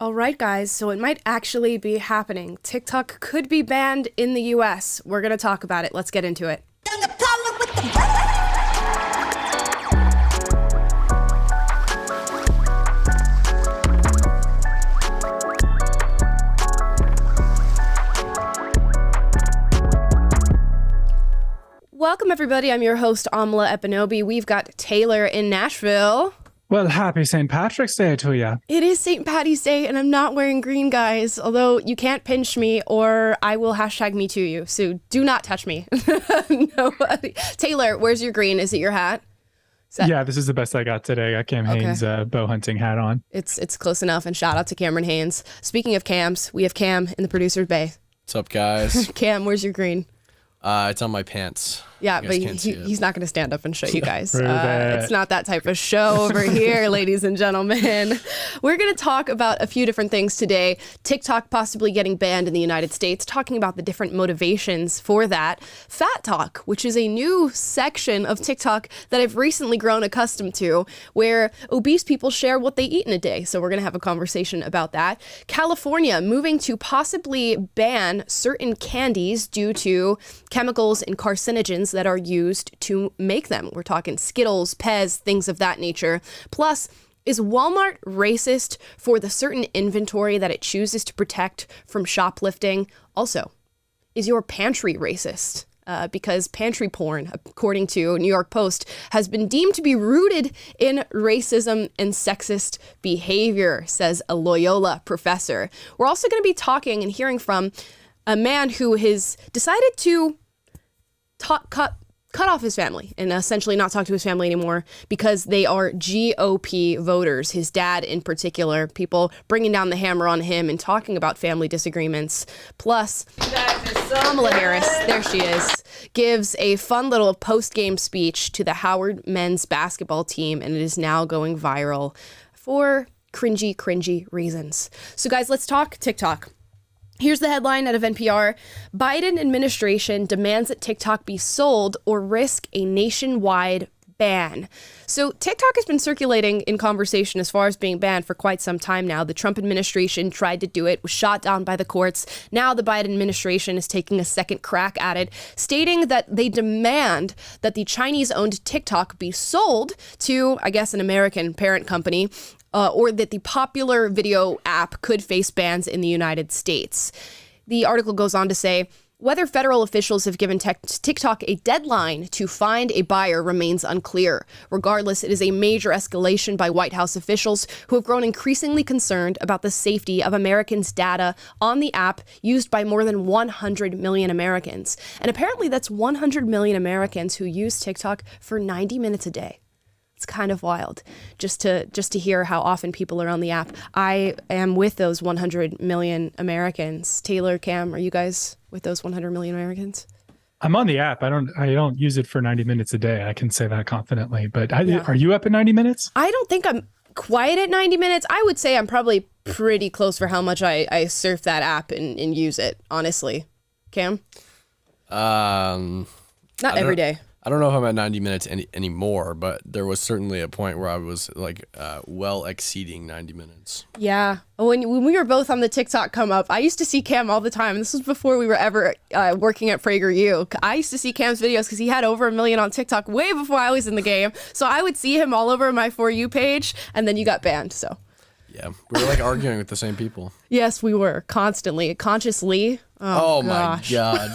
All right, guys, so it might actually be happening. TikTok could be banned in the US. We're going to talk about it. Let's get into it. Welcome, everybody. I'm your host, Amla Epinobi. We've got Taylor in Nashville. Well, happy St. Patrick's Day to you. It is St. Patty's Day, and I'm not wearing green, guys. Although you can't pinch me, or I will hashtag me to you. So do not touch me. Nobody. Taylor, where's your green? Is it your hat? Yeah, this is the best I got today. I got Cam Haynes' bow hunting hat on. It's close enough, and shout out to Cameron Haynes. Speaking of Cams, we have Cam in the producer's bay. What's up, guys? Cam, where's your green? It's on my pants. Yeah, but he's not going to stand up and show you guys. It's not that type of show over here, ladies and gentlemen. We're going to talk about a few different things today. TikTok possibly getting banned in the United States, talking about the different motivations for that. Fat Talk, which is a new section of TikTok that I've recently grown accustomed to, where obese people share what they eat in a day. So we're going to have a conversation about that. California moving to possibly ban certain candies due to chemicals and carcinogens that are used to make them. We're talking Skittles, Pez, things of that nature. Plus, is Walmart racist for the certain inventory that it chooses to protect from shoplifting? Also, is your pantry racist? Because pantry porn, according to New York Post, has been deemed to be rooted in racism and sexist behavior, says a Loyola professor. We're also going to be talking and hearing from a man who has decided to cut off his family and essentially not talk to his family anymore because they are GOP voters. His dad in particular, people bringing down the hammer on him and talking about family disagreements. Plus, Kamala Harris, there she is, gives a fun little post-game speech to the Howard men's basketball team, and it is now going viral for cringy reasons. So guys, let's talk TikTok. Here's the headline out of NPR. Biden administration demands that TikTok be sold or risk a nationwide ban. So TikTok has been circulating in conversation as far as being banned for quite some time now. The Trump administration tried to do it, was shot down by the courts. Now the Biden administration is taking a second crack at it, stating that they demand that the Chinese-owned TikTok be sold to, I guess, an American parent company, or that the popular video app could face bans in the United States. The article goes on to say, whether federal officials have given TikTok a deadline to find a buyer remains unclear. Regardless, it is a major escalation by White House officials who have grown increasingly concerned about the safety of Americans' data on the app used by more than 100 million Americans. And apparently that's 100 million Americans who use TikTok for 90 minutes a day. It's kind of wild just to hear how often people are on the app. I am with those 100 million Americans. Taylor, Cam, are you guys with those 100 million Americans? I'm on the app. I don't use it for 90 minutes a day. I can say that confidently. But Are you up at 90 minutes? I don't think I'm quite at 90 minutes. I would say I'm probably pretty close for how much I surf that app and use it, honestly. Cam? Not every day. I don't know if I'm at 90 minutes anymore, but there was certainly a point where I was like well exceeding 90 minutes. Yeah. When we were both on the TikTok come up, I used to see Cam all the time. This was before we were ever working at PragerU. I used to see Cam's videos because he had over 1 million on TikTok way before I was in the game. So I would see him all over my For You page, and then you got banned, so. Yeah, we were like arguing with the same people. Yes, we were, constantly, consciously. Oh my God.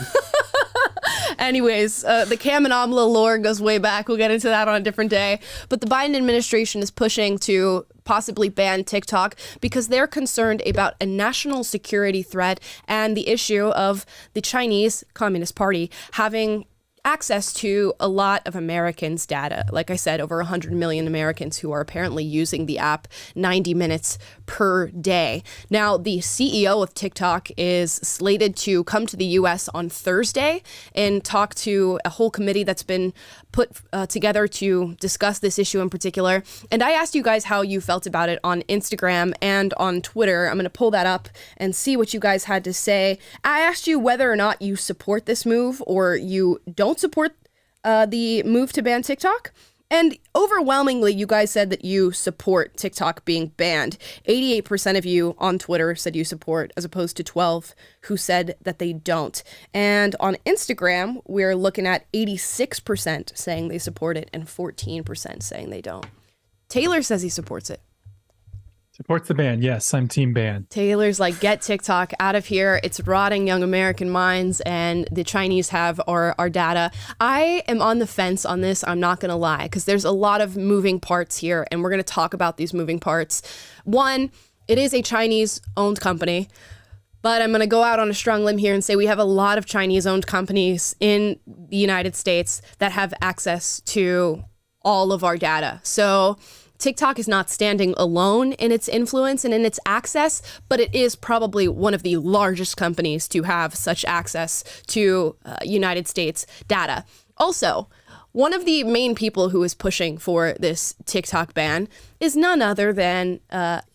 Anyways, the Cam and Amla lore goes way back. We'll get into that on a different day. But the Biden administration is pushing to possibly ban TikTok because they're concerned about a national security threat and the issue of the Chinese Communist Party having access to a lot of Americans' data. Like I said, over 100 million Americans who are apparently using the app 90 minutes per day. Now, the CEO of TikTok is slated to come to the U.S. on Thursday and talk to a whole committee that's been put together to discuss this issue in particular. And I asked you guys how you felt about it on Instagram and on Twitter. I'm going to pull that up and see what you guys had to say. I asked you whether or not you support this move or you don't support the move to ban TikTok. And overwhelmingly, you guys said that you support TikTok being banned. 88% of you on Twitter said you support, as opposed to 12 who said that they don't. And on Instagram, we're looking at 86% saying they support it and 14% saying they don't. Taylor says he supports it. Supports the ban. Yes, I'm team ban. Taylor's like, get TikTok out of here. It's rotting young American minds, and the Chinese have our data. I am on the fence on this. I'm not going to lie, because there's a lot of moving parts here, and we're going to talk about these moving parts. One, it is a Chinese-owned company, but I'm going to go out on a strong limb here and say we have a lot of Chinese-owned companies in the United States that have access to all of our data. So TikTok is not standing alone in its influence and in its access, but it is probably one of the largest companies to have such access to United States data. Also, one of the main people who is pushing for this TikTok ban is none other than,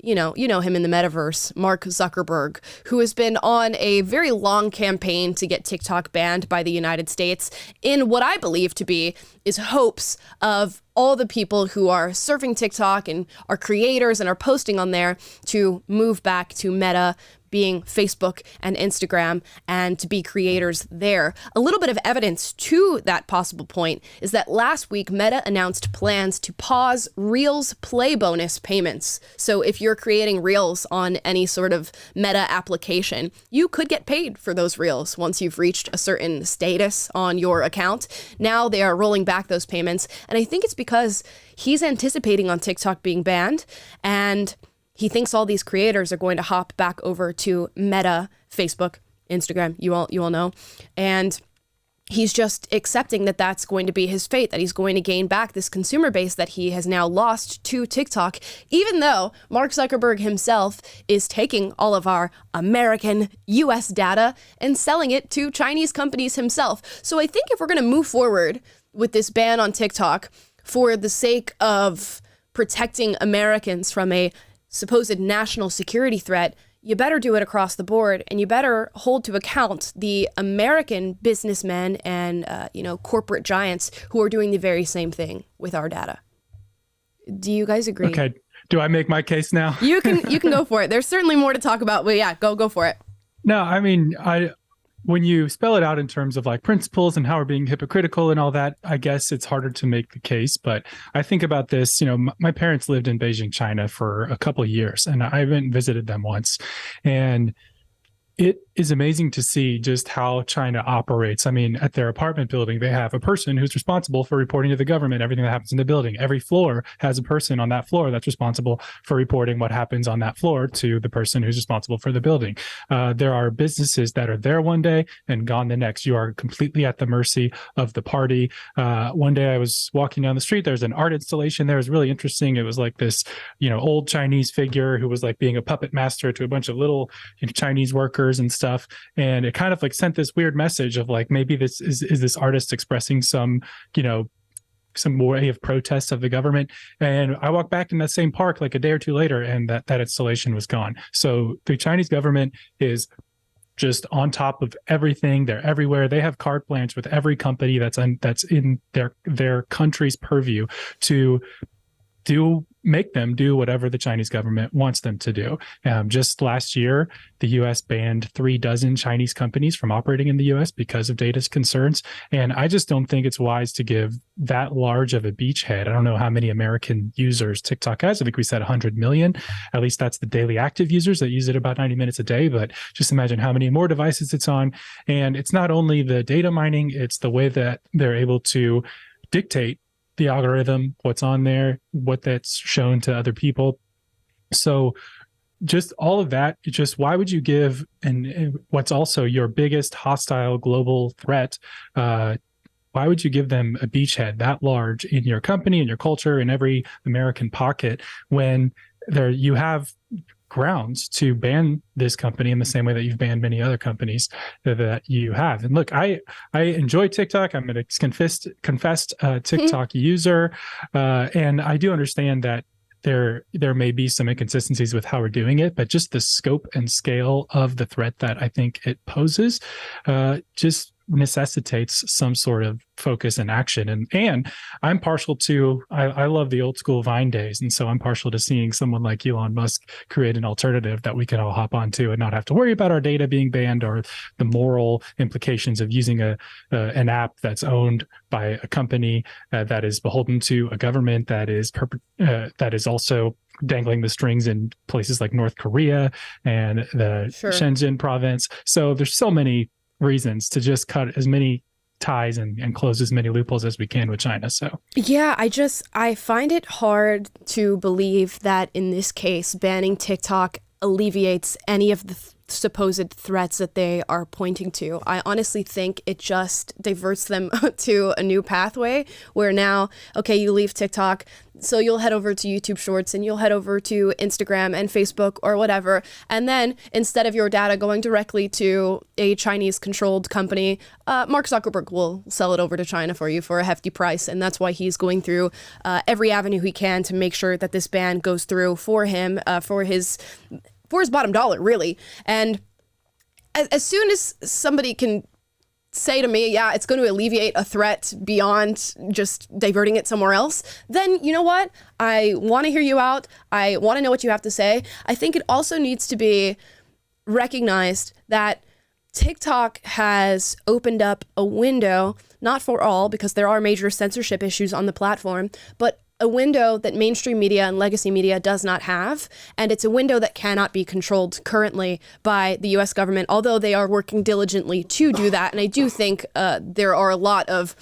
you know him in the metaverse, Mark Zuckerberg, who has been on a very long campaign to get TikTok banned by the United States in what I believe to be is hopes of all the people who are surfing TikTok and are creators and are posting on there to move back to Meta, being Facebook and Instagram, and to be creators there. A little bit of evidence to that possible point is that last week, Meta announced plans to pause Reels Play bonus payments. So if you're creating Reels on any sort of Meta application, you could get paid for those Reels once you've reached a certain status on your account. Now they are rolling back those payments, and I think it's because he's anticipating on TikTok being banned, and he thinks all these creators are going to hop back over to Meta, Facebook, Instagram, you all know, and he's just accepting that that's going to be his fate, that he's going to gain back this consumer base that he has now lost to TikTok, even though Mark Zuckerberg himself is taking all of our American US data and selling it to Chinese companies himself. So I think if we're going to move forward with this ban on TikTok for the sake of protecting Americans from a supposed national security threat, you better do it across the board, and you better hold to account the American businessmen and corporate giants who are doing the very same thing with our data. Do you guys agree? Okay. Do I make my case now? You can go for it. There's certainly more to talk about, but yeah, go for it. No, I mean, when you spell it out in terms of like principles and how we're being hypocritical and all that, I guess it's harder to make the case. But I think about this, my parents lived in Beijing, China for a couple of years, and I haven't visited them once. And it is amazing to see just how China operates. I mean, at their apartment building, they have a person who's responsible for reporting to the government everything that happens in the building. Every floor has a person on that floor that's responsible for reporting what happens on that floor to the person who's responsible for the building. There are businesses that are there one day and gone the next. You are completely at the mercy of the party. One day I was walking down the street. There's an art installation there. It was really interesting. It was like this, old Chinese figure who was like being a puppet master to a bunch of little Chinese workers and stuff. And it kind of like sent this weird message of like, maybe this is this artist expressing some way of protest of the government. And I walked back in that same park like a day or two later, and that installation was gone. So the Chinese government is just on top of everything. They're everywhere. They have carte blanche with every company that's in their country's purview to make them do whatever the Chinese government wants them to do. Just last year, the U.S. banned 36 Chinese companies from operating in the U.S. because of data concerns. And I just don't think it's wise to give that large of a beachhead. I don't know how many American users TikTok has. I think we said 100 million. At least that's the daily active users that use it about 90 minutes a day. But just imagine how many more devices it's on. And it's not only the data mining, it's the way that they're able to dictate the algorithm, what's on there, what that's shown to other people. So just all of that, just why would you give, and what's also your biggest hostile global threat, why would you give them a beachhead that large in your company, in your culture, in every American pocket, when you have grounds to ban this company in the same way that you've banned many other companies that you have? And look, I enjoy TikTok. I'm a confessed TikTok user, and I do understand that there may be some inconsistencies with how we're doing it, but just the scope and scale of the threat that I think it poses, just necessitates some sort of focus and action. And I'm partial to, I love the old school Vine days. And so I'm partial to seeing someone like Elon Musk create an alternative that we can all hop onto and not have to worry about our data being banned or the moral implications of using an app that's owned by a company that is beholden to a government that is also dangling the strings in places like North Korea and the Shenzhen province. So there's so many reasons to just cut as many ties and close as many loopholes as we can with China. So yeah, I find it hard to believe that in this case, banning TikTok alleviates any of the supposed threats that they are pointing to. I honestly think it just diverts them to a new pathway where now, okay, you leave TikTok, so you'll head over to YouTube Shorts and you'll head over to Instagram and Facebook or whatever. And then instead of your data going directly to a Chinese controlled company, Mark Zuckerberg will sell it over to China for you for a hefty price. And that's why he's going through every avenue he can to make sure that this ban goes through for him, for his bottom dollar, really. And as soon as somebody can say to me, yeah, it's going to alleviate a threat beyond just diverting it somewhere else, then you know what? I want to hear you out. I want to know what you have to say. I think it also needs to be recognized that TikTok has opened up a window, not for all, because there are major censorship issues on the platform, but a window that mainstream media and legacy media does not have. And it's a window that cannot be controlled currently by the US government, although they are working diligently to do that. And I do think there are a lot of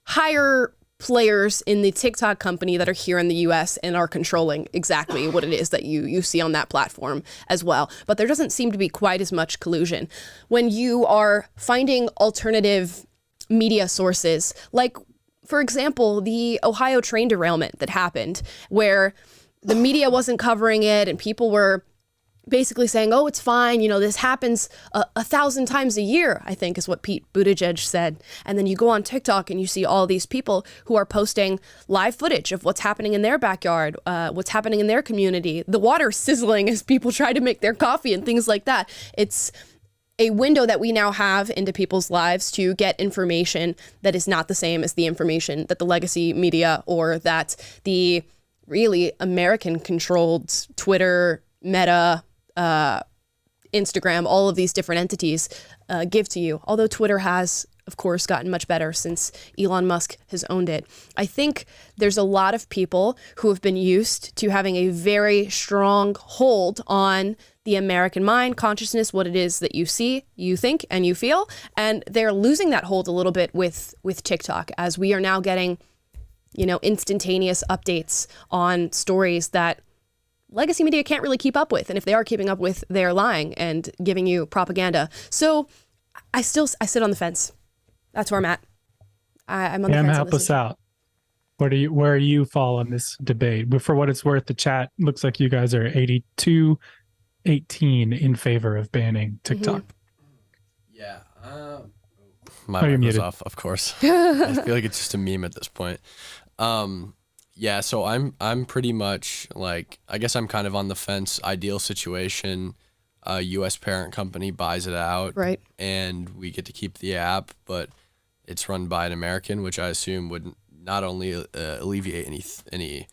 higher players in the TikTok company that are here in the US and are controlling exactly what it is that you see on that platform as well. But there doesn't seem to be quite as much collusion. When you are finding alternative media sources, like for example, the Ohio train derailment that happened, where the media wasn't covering it and people were basically saying, oh, it's fine. You know, this happens 1,000 times a year, I think is what Pete Buttigieg said. And then you go on TikTok and you see all these people who are posting live footage of what's happening in their backyard, what's happening in their community, the water sizzling as people try to make their coffee and things like that. It's a window that we now have into people's lives to get information that is not the same as the information that the legacy media or that the really American-controlled Twitter, Meta, Instagram, all of these different entities give to you. Although Twitter has, of course, gotten much better since Elon Musk has owned it. I think there's a lot of people who have been used to having a very strong hold on the American mind, consciousness, what it is that you see, you think, and you feel. And they're losing that hold a little bit with TikTok, as we are now getting, you know, instantaneous updates on stories that legacy media can't really keep up with. And if they are keeping up with, they're lying and giving you propaganda. So I sit on the fence. That's where I'm at. I'm on the fence. Help us out. Where do you fall on this debate? But for what it's worth, the chat looks like you guys are 82-18 in favor of banning TikTok. Mm-hmm. Yeah. My mic was off, of course. I feel like it's just a meme at this point. Yeah, so I'm pretty much like, I guess I'm kind of on the fence. Ideal situation, a U.S. parent company buys it out, right, and we get to keep the app, but it's run by an American, which I assume would not only alleviate any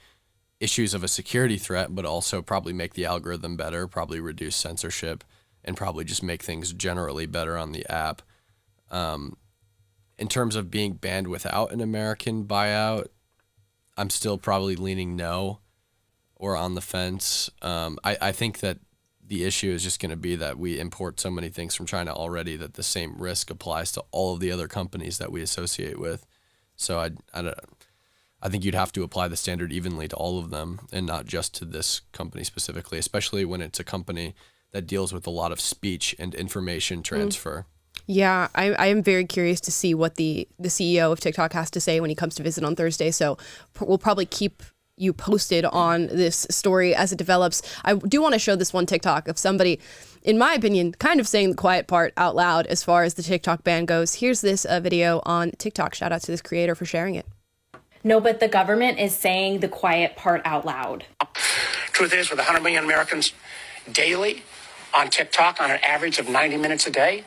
issues of a security threat, but also probably make the algorithm better, probably reduce censorship, and probably just make things generally better on the app. In terms of being banned without an American buyout, I'm still probably leaning no or on the fence. I think that the issue is just going to be that we import so many things from China already that the same risk applies to all of the other companies that we associate with. So I think you'd have to apply the standard evenly to all of them and not just to this company specifically, especially when it's a company that deals with a lot of speech and information transfer. Yeah, I am very curious to see what the CEO of TikTok has to say when he comes to visit on Thursday. So we'll probably keep you posted on this story as it develops. I do want to show this one TikTok of somebody, in my opinion, kind of saying the quiet part out loud as far as the TikTok ban goes. Here's this video on TikTok. Shout out to this creator for sharing it. No, but the government is saying the quiet part out loud. Truth is, with 100 million Americans daily on TikTok on an average of 90 minutes a day,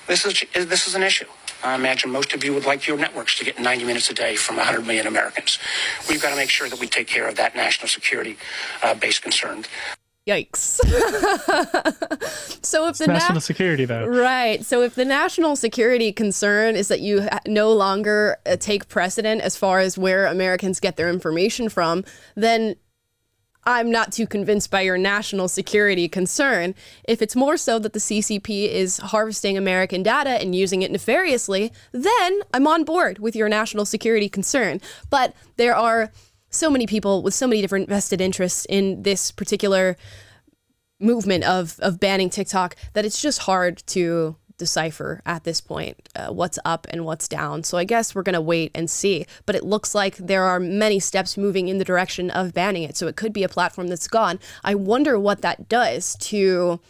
This is an issue. I imagine most of you would like your networks to get 90 minutes a day from 100 million Americans. We've got to make sure that we take care of that national security based concern. Yikes. So if the national security, though. Right. So if the national security concern is that you no longer take precedent as far as where Americans get their information from, then I'm not too convinced by your national security concern. If it's more so that the CCP is harvesting American data and using it nefariously, then I'm on board with your national security concern. But there are so many people with so many different vested interests in this particular movement of banning TikTok that it's just hard to decipher at this point what's up and what's down. So I guess we're going to wait and see. But it looks like there are many steps moving in the direction of banning it. So it could be a platform that's gone. I wonder what that does to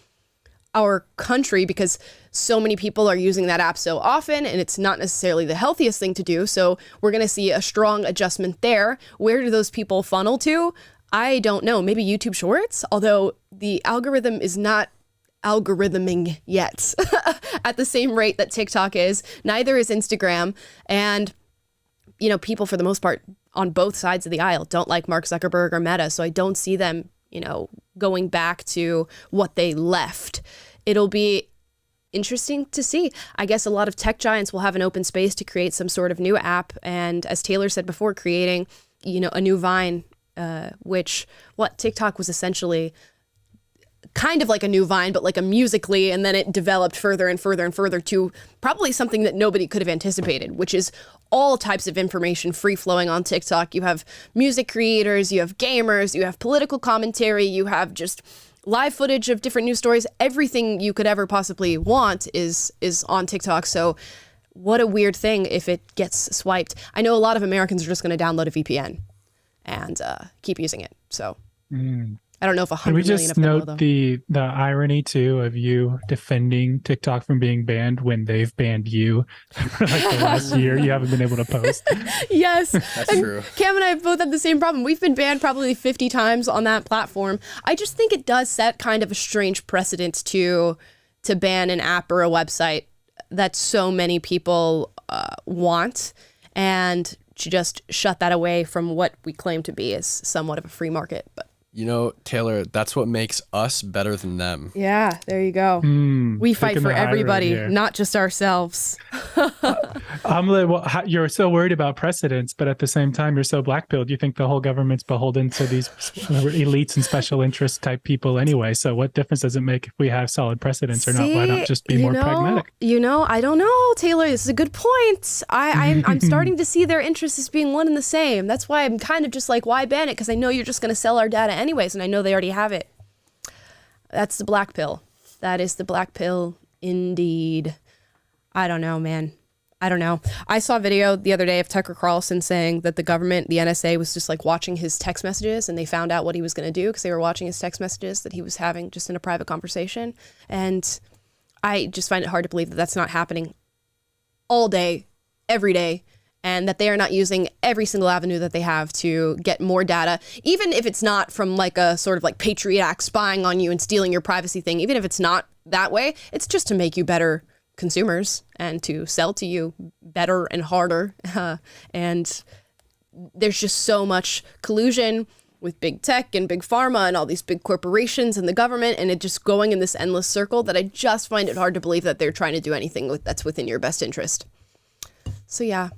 our country, because so many people are using that app so often and it's not necessarily the healthiest thing to do. So we're going to see a strong adjustment there. Where do those people funnel to? I don't know. Maybe YouTube Shorts, although the algorithm is not algorithming yet at the same rate that TikTok is. Neither is Instagram. And, you know, people for the most part on both sides of the aisle don't like Mark Zuckerberg or Meta. So I don't see them, you know, going back to what they left. It'll be interesting to see. I guess a lot of tech giants will have an open space to create some sort of new app. And as Taylor said before, creating, you know, a new Vine, which TikTok was essentially kind of like a new Vine, but like a Musical.ly, and then it developed further and further and further to probably something that nobody could have anticipated, which is all types of information free flowing on TikTok. You have music creators, you have gamers, you have political commentary, you have just live footage of different news stories. Everything you could ever possibly want is on TikTok. So what a weird thing if it gets swiped. I know a lot of Americans are just going to download a VPN and keep using it. So I don't know if 100 million of them will, though. Can we just note the irony, too, of you defending TikTok from being banned when they've banned you for like the last year? You haven't been able to post. Yes. That's true. Cam and I both have the same problem. We've been banned probably 50 times on that platform. I just think it does set kind of a strange precedent to ban an app or a website that so many people want, and to just shut that away from what we claim to be as somewhat of a free market. But you know, Taylor, that's what makes us better than them. yeah, there you go. We fight for everybody, not just ourselves. You're so worried about precedents, but at the same time, you're so black-pilled. You think the whole government's beholden to these elites and special interest type people anyway. So what difference does it make if we have solid precedents or not? Why not just be more pragmatic? You know, I don't know, Taylor. This is a good point. I'm starting to see their interests as being one and the same. That's why I'm kind of just like, why ban it? Because I know you're just going to sell our data anyways, and I know they already have it. That's the black pill. That is the black pill indeed. I don't know, man. I don't know. I saw a video the other day of Tucker Carlson saying that the government, the NSA, was just like watching his text messages, and they found out what he was going to do because they were watching his text messages that he was having just in a private conversation. And I just find it hard to believe that that's not happening all day, every day, and that they are not using every single avenue that they have to get more data, even if it's not from like a sort of like Patriot Act spying on you and stealing your privacy thing. Even if it's not that way, it's just to make you better consumers and to sell to you better and harder. And there's just so much collusion with big tech and big pharma and all these big corporations and the government, and it just going in this endless circle that I just find it hard to believe that they're trying to do anything that's within your best interest. So yeah.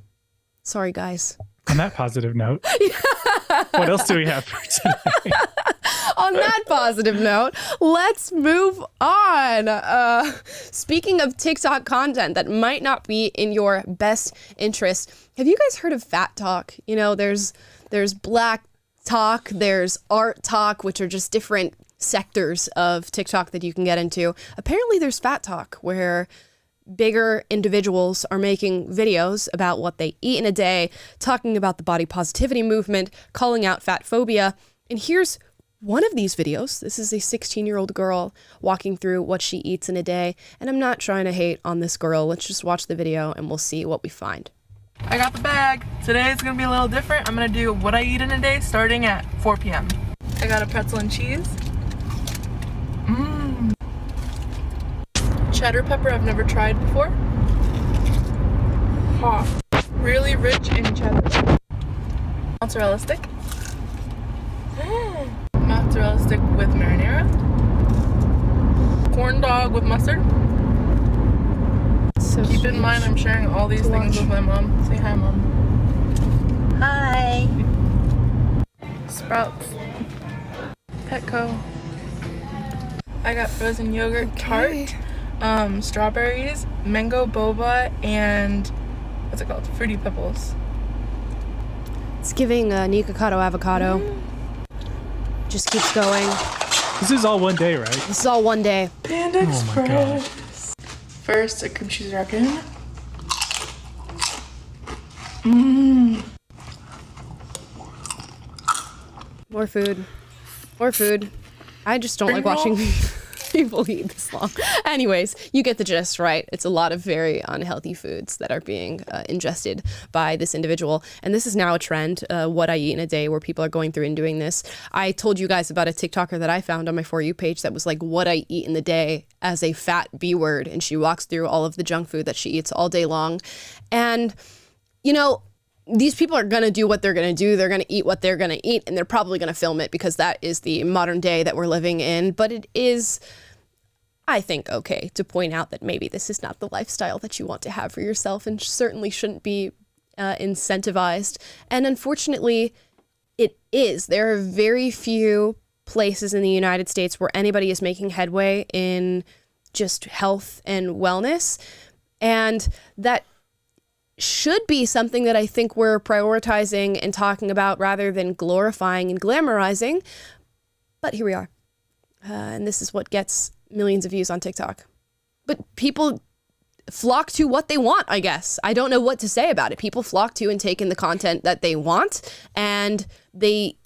Sorry, guys. On that positive note, what else do we have for today? On that positive note, let's move on. Speaking of TikTok content that might not be in your best interest, have you guys heard of Fat Talk? You know, there's Black Talk, there's Art Talk, which are just different sectors of TikTok that you can get into. Apparently, there's Fat Talk, where bigger individuals are making videos about what they eat in a day, talking about the body positivity movement, calling out fat phobia. And here's one of these videos. This is a 16-year-old girl walking through what she eats in a day. And I'm not trying to hate on this girl. Let's just watch the video and we'll see what we find. I got the bag. Today it's gonna be a little different. I'm gonna do what I eat in a day starting at 4 p.m. I got a pretzel and cheese. cheddar pepper I've never tried before. Hot. Really rich in cheddar. Mozzarella stick. Mozzarella stick with marinara. Corn dog with mustard. So Keep in mind I'm sharing all these things with my mom. Say hi, Mom. Hi. Sprouts. Petco. I got frozen yogurt, tart, strawberries, mango boba, and what's it called? Fruity Pebbles. It's giving Nikocado avocado. Just keeps going. This is all one day, right? This is all one day. Panda Oh my God. Express. First, a cream cheese raccoon. More food. More food. I just don't like watching people eat this long. Anyways, you get the gist, right? It's a lot of very unhealthy foods that are being ingested by this individual. And this is now a trend, what I eat in a day, where people are going through and doing this. I told you guys about a TikToker that I found on my For You page that was like, what I eat in the day as a fat B word. And she walks through all of the junk food that she eats all day long. And, you know, these people are going to do what they're going to do. They're going to eat what they're going to eat, and they're probably going to film it because that is the modern day that we're living in. But it is, I think, okay to point out that maybe this is not the lifestyle that you want to have for yourself, and certainly shouldn't be incentivized. And unfortunately, it is. There are very few places in the United States where anybody is making headway in just health and wellness. And that should be something that I think we're prioritizing and talking about rather than glorifying and glamorizing. But here we are. And this is what gets millions of views on TikTok. But people flock to what they want, I guess. I don't know what to say about it. People flock to and take in the content that they want, and they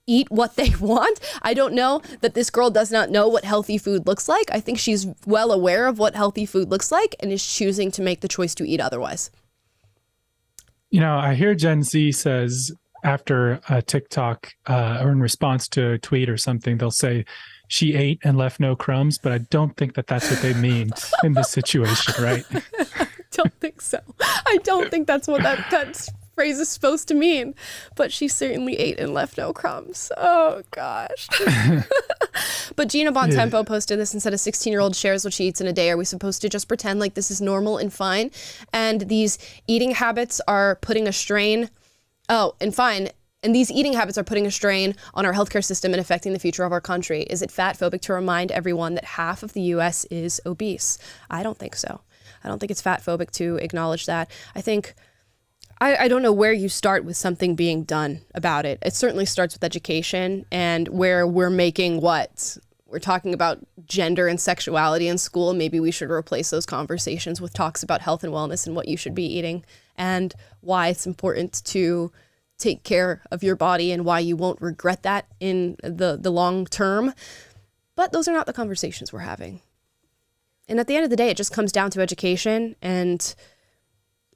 eat what they want. I don't know that this girl does not know what healthy food looks like. I think she's well aware of what healthy food looks like and is choosing to make the choice to eat otherwise. You know, I hear Gen Z says after a TikTok or in response to a tweet or something, they'll say she ate and left no crumbs, but I don't think that that's what they mean in this situation, right? I don't think so. I don't think that's what that phrase is supposed to mean, but she certainly ate and left no crumbs. Oh gosh. But Gina Bontempo posted this and said, a 16-year-old shares what she eats in a day. Are we supposed to just pretend like this is normal and fine? And these eating habits are putting a strain. Oh, and fine. And these eating habits are putting a strain on our healthcare system and affecting the future of our country. Is it fat phobic to remind everyone that half of the U.S. is obese? I don't think so. I don't think it's fat phobic to acknowledge that. I think I don't know where you start with something being done about it. It certainly starts with education, and where we're making what? We're talking about gender and sexuality in school. Maybe we should replace those conversations with talks about health and wellness and what you should be eating and why it's important to take care of your body and why you won't regret that in the long term. But those are not the conversations we're having. And at the end of the day, it just comes down to education and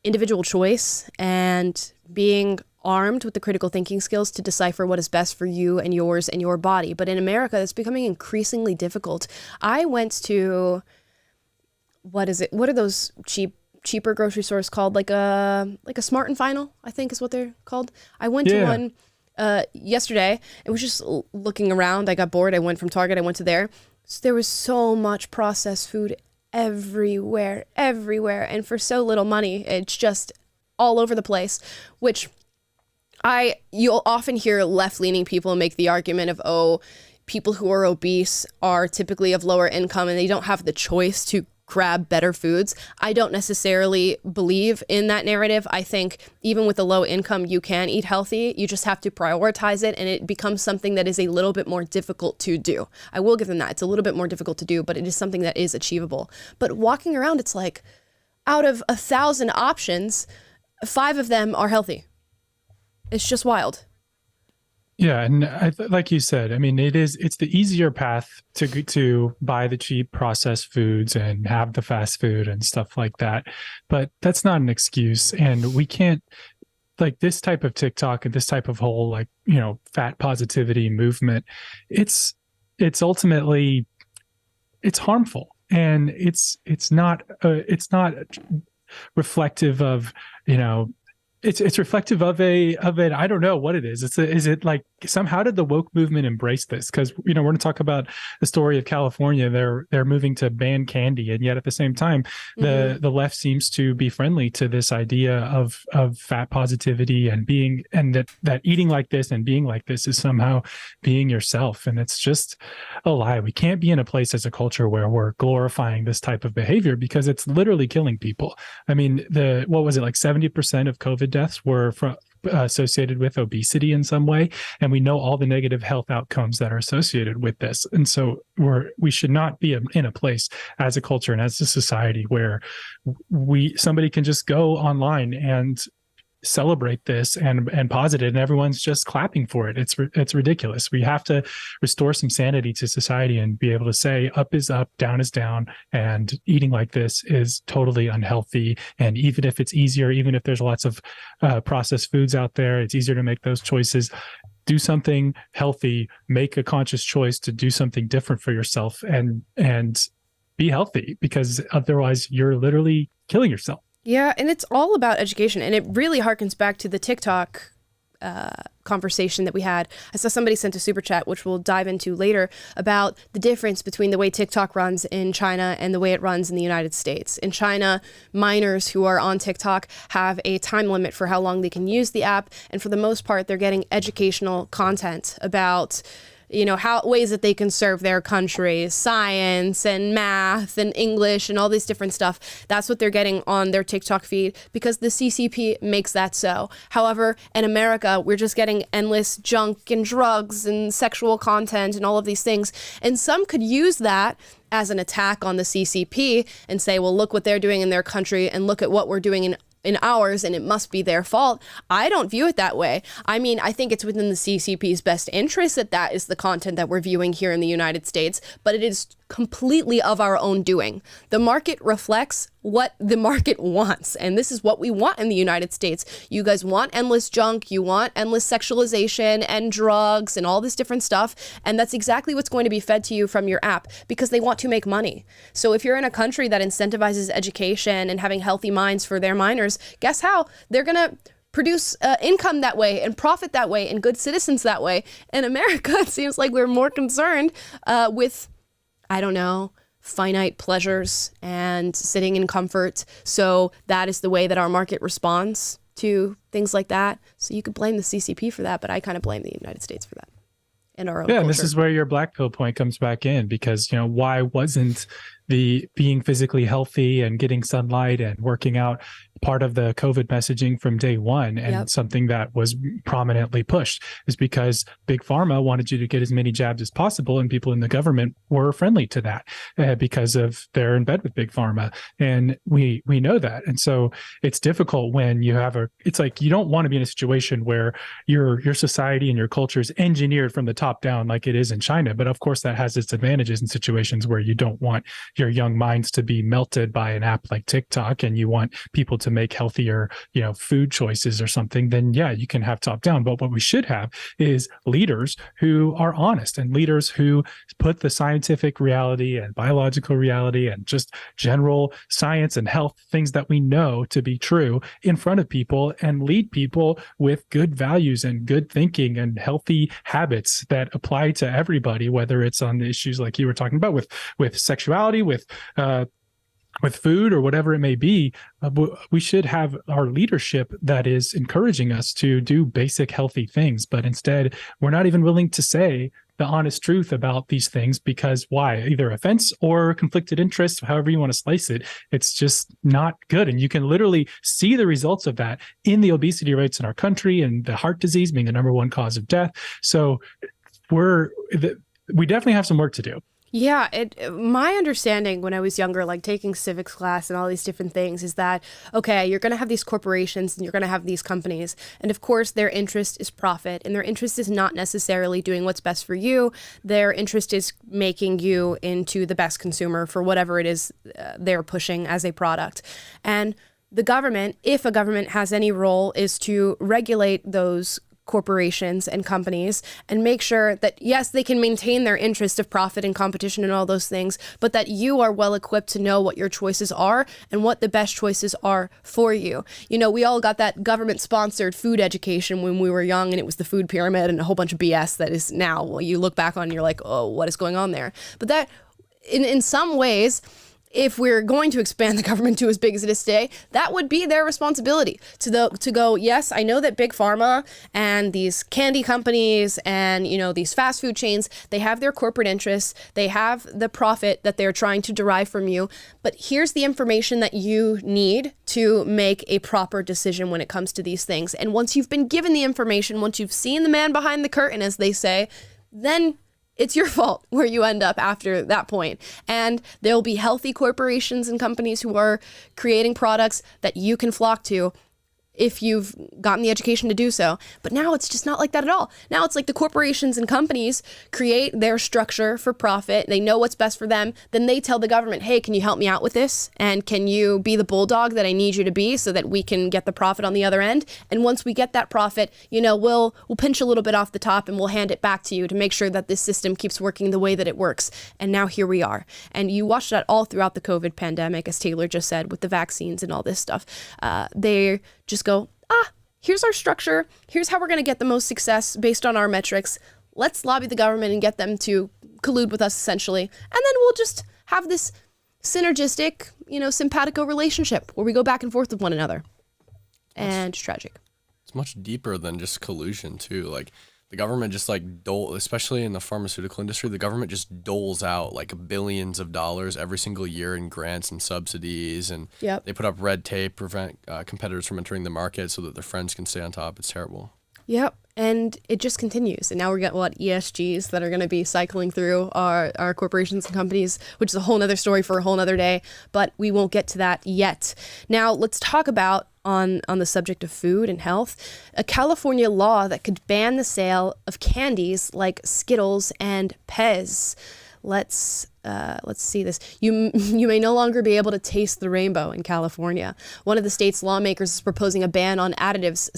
individual choice and being armed with the critical thinking skills to decipher what is best for you and yours and your body. But in America, it's becoming increasingly difficult. I went to, what is it? What are those cheaper grocery stores called? Like a Smart and Final, I think is what they're called. I went to one yesterday. It was just looking around. I got bored. I went from Target. I went to there. So there was so much processed food everywhere. And for so little money, it's just all over the place, which you'll often hear left-leaning people make the argument of, oh, people who are obese are typically of lower income and they don't have the choice to grab better foods. I don't necessarily believe in that narrative. I think even with a low income, you can eat healthy. You just have to prioritize it, and it becomes something that is a little bit more difficult to do. I will give them that. It's a little bit more difficult to do, but it is something that is achievable. But walking around, it's like out of 1,000 options, 5 of them are healthy. It's just wild. Yeah, and like you said, I mean, it's the easier path to buy the cheap processed foods and have the fast food and stuff like that. But that's not an excuse, and we can't, like, this type of TikTok and this type of whole, like, you know, fat positivity movement. It's ultimately, it's harmful. and it's not reflective of, it's reflective of an, I don't know what it is. Is it like somehow did the woke movement embrace this? Because we're going to talk about the story of California. They're moving to ban candy, and yet at the same time, the left seems to be friendly to this idea of fat positivity and that eating like this and being like this is somehow being yourself, and it's just a lie. We can't be in a place as a culture where we're glorifying this type of behavior because it's literally killing people. I mean, what was it, like 70% of COVID deaths were associated with obesity in some way, and we know all the negative health outcomes that are associated with this. And so we should not be in a place as a culture and as a society where somebody can just go online and celebrate this and posit it, and everyone's just clapping for it. It's ridiculous. We have to restore some sanity to society and be able to say up is up, down is down, and eating like this is totally unhealthy. And even if it's easier, even if there's lots of processed foods out there, it's easier to make those choices. Do something healthy, make a conscious choice to do something different for yourself and be healthy, because otherwise you're literally killing yourself. Yeah, and it's all about education, and it really harkens back to the TikTok conversation that we had. I saw somebody sent a super chat, which we'll dive into later, about the difference between the way TikTok runs in China and the way it runs in the United States. In China, minors who are on TikTok have a time limit for how long they can use the app, and for the most part, they're getting educational content about how ways that they can serve their country, science and math and English and all this different stuff. That's what they're getting on their TikTok feed because the CCP makes that so. However, in America, we're just getting endless junk and drugs and sexual content and all of these things. And some could use that as an attack on the CCP and say, well, look what they're doing in their country and look at what we're doing in ours, and it must be their fault. I don't view it that way. I mean, I think it's within the CCP's best interest that is the content that we're viewing here in the United States, but it is completely of our own doing. The market reflects what the market wants, and this is what we want in the United States. You guys want endless junk, you want endless sexualization and drugs and all this different stuff, and that's exactly what's going to be fed to you from your app because they want to make money. So if you're in a country that incentivizes education and having healthy minds for their minors, guess how? They're going to produce income that way and profit that way and good citizens that way. In America, it seems like we're more concerned with, I don't know, finite pleasures and sitting in comfort. So that is the way that our market responds to things like that. So you could blame the CCP for that, but I kind of blame the United States for that and our own culture. And this is where your black pill point comes back in, because why wasn't the being physically healthy and getting sunlight and working out part of the COVID messaging from day one, and something that was prominently pushed is because Big Pharma wanted you to get as many jabs as possible, and people in the government were friendly to that because of they're in bed with Big Pharma, and we know that. And so it's difficult when you have it's like you don't want to be in a situation where your society and your culture is engineered from the top down like it is in China, but of course that has its advantages in situations where you don't want your young minds to be melted by an app like TikTok, and you want people to make healthier, food choices or something. Then you can have top down. But what we should have is leaders who are honest and leaders who put the scientific reality and biological reality and just general science and health things that we know to be true in front of people and lead people with good values and good thinking and healthy habits that apply to everybody, whether it's on the issues like you were talking about with sexuality, with food or whatever it may be. We should have our leadership that is encouraging us to do basic healthy things, but instead we're not even willing to say the honest truth about these things because why? Either offense or conflicted interest, however you want to slice it. It's just not good. And you can literally see the results of that in the obesity rates in our country and the heart disease being the number one cause of death. So we definitely have some work to do. Yeah, my understanding when I was younger, like taking civics class and all these different things, is that, okay, you're going to have these corporations and you're going to have these companies. And of course, their interest is profit, and their interest is not necessarily doing what's best for you. Their interest is making you into the best consumer for whatever it is they're pushing as a product. And the government, if a government has any role, is to regulate those corporations and companies and make sure that, yes, they can maintain their interest of profit and competition and all those things, but that you are well equipped to know what your choices are and what the best choices are for you. You know, we all got that government-sponsored food education when we were young, and it was the food pyramid and a whole bunch of BS that is now, well, you look back on and you're like, oh, what is going on there? But that, in some ways, if we're going to expand the government to as big as it is today, that would be their responsibility to go, yes, I know that big pharma and these candy companies and, you know, these fast food chains, they have their corporate interests, they have the profit that they're trying to derive from you, but here's the information that you need to make a proper decision when it comes to these things. And once you've been given the information, once you've seen the man behind the curtain, as they say, then it's your fault where you end up after that point. And there'll be healthy corporations and companies who are creating products that you can flock to if you've gotten the education to do so. But now it's just not like that at all. Now it's like the corporations and companies create their structure for profit. They know what's best for them. Then they tell the government, hey, can you help me out with this? And can you be the bulldog that I need you to be so that we can get the profit on the other end? And once we get that profit, you know, we'll pinch a little bit off the top and we'll hand it back to you to make sure that this system keeps working the way that it works. And now here we are. And you watched that all throughout the COVID pandemic, as Taylor just said, with the vaccines and all this stuff. They just go, here's our structure. Here's how we're going to get the most success based on our metrics. Let's lobby the government and get them to collude with us, essentially. And then we'll just have this synergistic, you know, simpatico relationship where we go back and forth with one another. And it's tragic. It's much deeper than just collusion, too. Like, the government just especially in the pharmaceutical industry, the government just doles out like billions of dollars every single year in grants and subsidies. And they put up red tape, prevent competitors from entering the market so that their friends can stay on top. It's terrible. Yep. And it just continues. And now we're getting ESGs that are going to be cycling through our corporations and companies, which is a whole nother story for a whole nother day. But we won't get to that yet. Now, let's talk about on the subject of food and health, a California law that could ban the sale of candies like Skittles and Pez. Let's see this. You may no longer be able to taste the rainbow in California. One of the state's lawmakers is proposing a ban on additives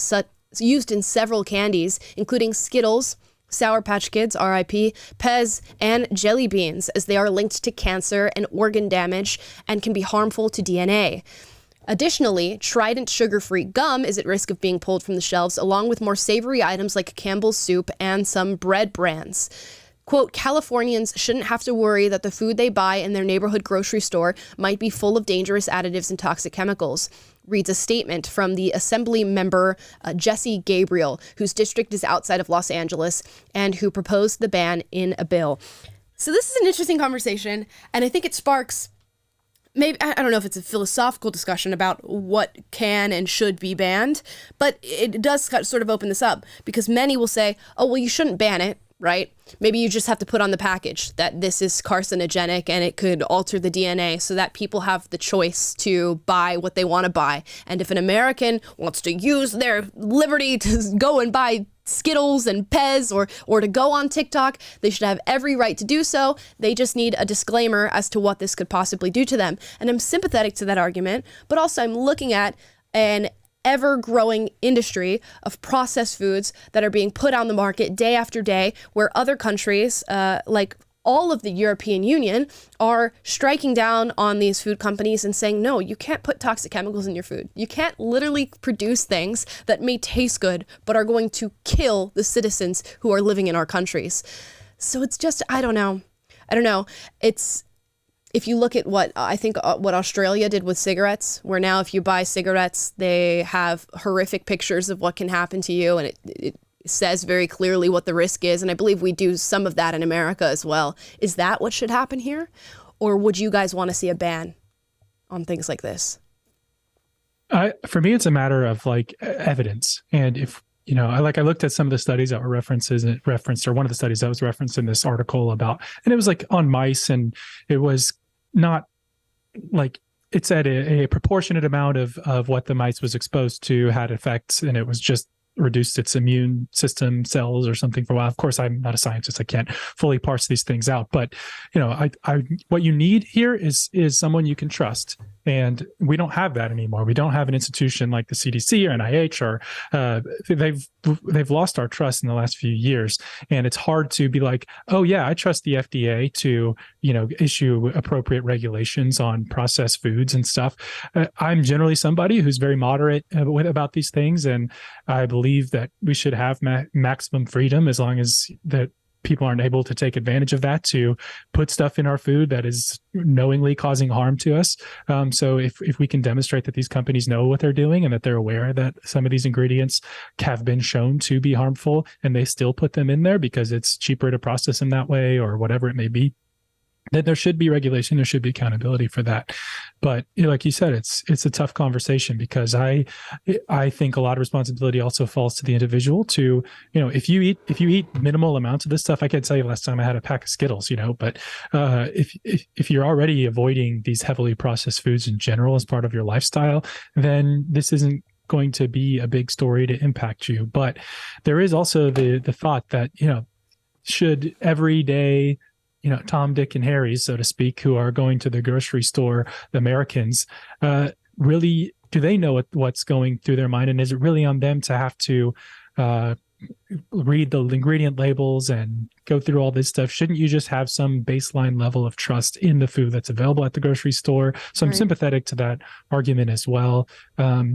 used in several candies, including Skittles, Sour Patch Kids, RIP, Pez, and jelly beans, as they are linked to cancer and organ damage and can be harmful to DNA. Additionally, Trident sugar-free gum is at risk of being pulled from the shelves, along with more savory items like Campbell's soup and some bread brands. Quote, Californians shouldn't have to worry that the food they buy in their neighborhood grocery store might be full of dangerous additives and toxic chemicals, reads a statement from the Assembly member Jesse Gabriel, whose district is outside of Los Angeles and who proposed the ban in a bill. So this is an interesting conversation, and I think it sparks maybe, I don't know if it's a philosophical discussion about what can and should be banned, but it does sort of open this up because many will say, oh, well, you shouldn't ban it, right? Maybe you just have to put on the package that this is carcinogenic and it could alter the DNA so that people have the choice to buy what they want to buy. And if an American wants to use their liberty to go and buy Skittles and Pez or to go on TikTok, they should have every right to do so. They just need a disclaimer as to what this could possibly do to them. And I'm sympathetic to that argument, but also I'm looking at an ever-growing industry of processed foods that are being put on the market day after day, where other countries, like all of the European Union, are striking down on these food companies and saying, no, you can't put toxic chemicals in your food. You can't literally produce things that may taste good, but are going to kill the citizens who are living in our countries. So it's just, I don't know. It's, if you look at what Australia did with cigarettes, where now if you buy cigarettes, they have horrific pictures of what can happen to you, and it says very clearly what the risk is. And I believe we do some of that in America as well. Is that what should happen here? Or would you guys want to see a ban on things like this? For me, it's a matter of like evidence. And if, you know, I looked at some of the studies that were referenced, or one of the studies that was referenced in this article about, and it was like on mice, and it was not like, it said a proportionate amount of what the mice was exposed to had effects, and it was just reduced its immune system cells or something for a while. Of course, I'm not a scientist. I can't fully parse these things out, but you know, I what you need here is someone you can trust. And we don't have that anymore. We don't have an institution like the CDC or NIH, or they've lost our trust in the last few years. And it's hard to be like, oh yeah, I trust the FDA to, issue appropriate regulations on processed foods and stuff. I'm generally somebody who's very moderate about these things, and I believe that we should have maximum freedom as long as that people aren't able to take advantage of that to put stuff in our food that is knowingly causing harm to us. So if we can demonstrate that these companies know what they're doing and that they're aware that some of these ingredients have been shown to be harmful, and they still put them in there because it's cheaper to process them that way or whatever it may be, then there should be regulation, there should be accountability for that. But like you said, it's a tough conversation, because I think a lot of responsibility also falls to the individual to, if you eat minimal amounts of this stuff. I can't tell you last time I had a pack of Skittles, but if you're already avoiding these heavily processed foods in general as part of your lifestyle, then this isn't going to be a big story to impact you. But there is also the thought that, should everyday Tom, Dick, and Harry, so to speak, who are going to the grocery store, the Americans, really, do they know what's going through their mind? And is it really on them to have to read the ingredient labels and go through all this stuff? Shouldn't you just have some baseline level of trust in the food that's available at the grocery store? So I'm sympathetic to that argument as well.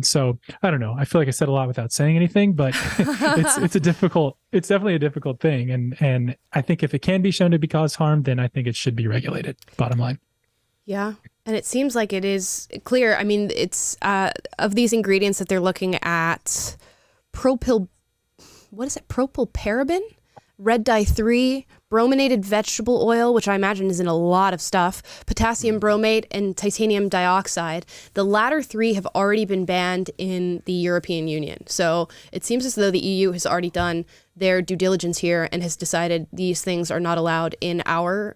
So I don't know. I feel like I said a lot without saying anything, but it's definitely a difficult thing. And I think if it can be shown to cause harm, then I think it should be regulated, bottom line. Yeah. And it seems like it is clear. I mean, it's of these ingredients that they're looking at, propylparaben, red dye 3, brominated vegetable oil, which I imagine is in a lot of stuff, potassium bromate, and titanium dioxide. The latter 3 have already been banned in the European Union. So it seems as though the EU has already done their due diligence here and has decided these things are not allowed in our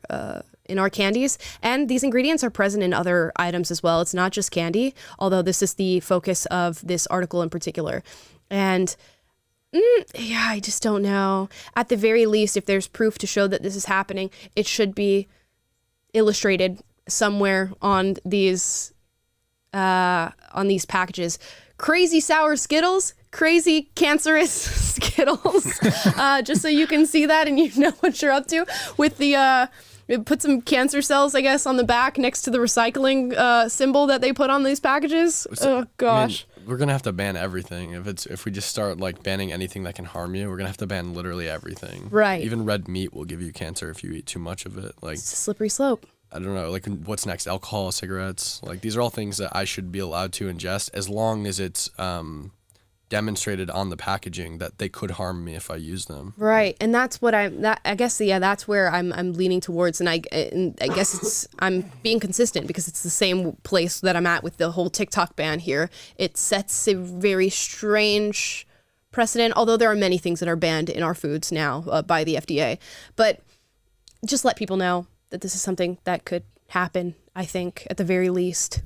candies. And these ingredients are present in other items as well. It's not just candy, although this is the focus of this article in particular. And I just don't know. At the very least, if there's proof to show that this is happening, it should be illustrated somewhere on these packages. Crazy sour Skittles, crazy cancerous Skittles. Just so you can see that and you know what you're up to. With the put some cancer cells, I guess, on the back next to the recycling symbol that they put on these packages. Oh gosh. I mean, we're gonna have to ban everything. If we just start banning anything that can harm you, we're gonna have to ban literally everything. Right. Even red meat will give you cancer if you eat too much of it. It's a slippery slope. I don't know. What's next? Alcohol, cigarettes. These are all things that I should be allowed to ingest as long as it's demonstrated on the packaging that they could harm me if I use them. Right, and that's what that's where I'm leaning towards, and I guess I'm being consistent because it's the same place that I'm at with the whole TikTok ban here. It sets a very strange precedent, although there are many things that are banned in our foods now by the FDA. But just let people know that this is something that could happen, I think, at the very least.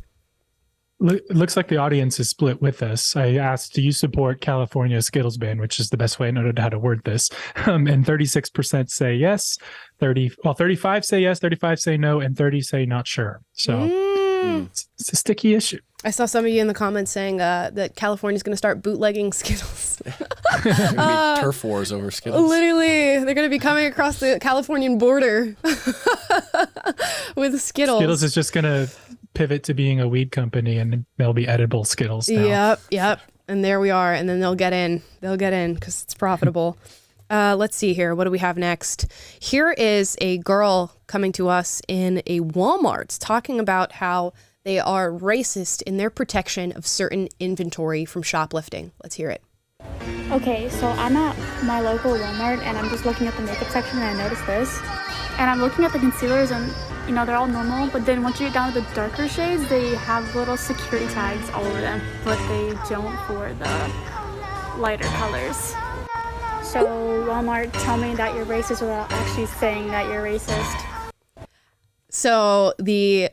It looks like the audience is split with us. I asked, do you support California's Skittles ban, which is the best way I know how to word this. And 36% say yes, 35 say yes, 35 say no, and 30 say not sure. So it's a sticky issue. I saw some of you in the comments saying that California's going to start bootlegging Skittles. There's going to be turf wars over Skittles. Literally, they're going to be coming across the Californian border with Skittles. Skittles is just going to pivot to being a weed company, and they'll be edible Skittles now. Yep. And there we are. And then they'll get in because it's profitable. Let's see here. What do we have next? Here is a girl coming to us in a Walmart talking about how they are racist in their protection of certain inventory from shoplifting. Let's hear it. Okay, so I'm at my local Walmart and I'm just looking at the makeup section and I noticed this. And I'm looking at the concealers and, they're all normal, but then once you get down to the darker shades, they have little security tags all over them, but they don't for the lighter colors. So Walmart, tell me that you're racist without actually saying that you're racist. So the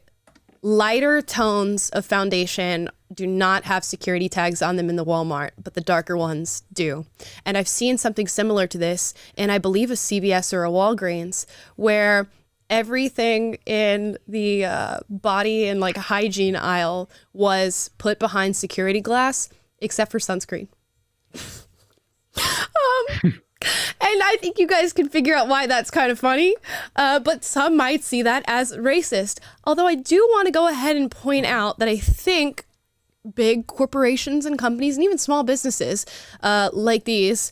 lighter tones of foundation do not have security tags on them in the Walmart, but the darker ones do. And I've seen something similar to this in, I believe, a CVS or a Walgreens, where everything in the body and like hygiene aisle was put behind security glass except for sunscreen. And I think you guys can figure out why that's kind of funny, but some might see that as racist. Although I do want to go ahead and point out that I think big corporations and companies and even small businesses like these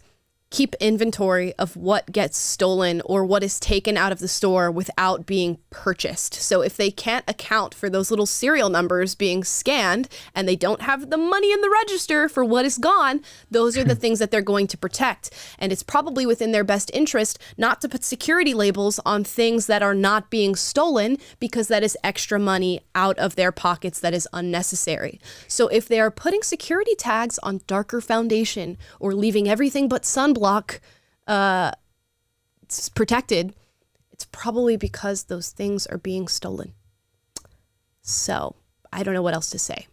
keep inventory of what gets stolen or what is taken out of the store without being purchased. So if they can't account for those little serial numbers being scanned and they don't have the money in the register for what is gone, those are the things that they're going to protect. And it's probably within their best interest not to put security labels on things that are not being stolen, because that is extra money out of their pockets that is unnecessary. So if they are putting security tags on darker foundation or leaving everything but sunblock protected, it's probably because those things are being stolen. So I don't know what else to say.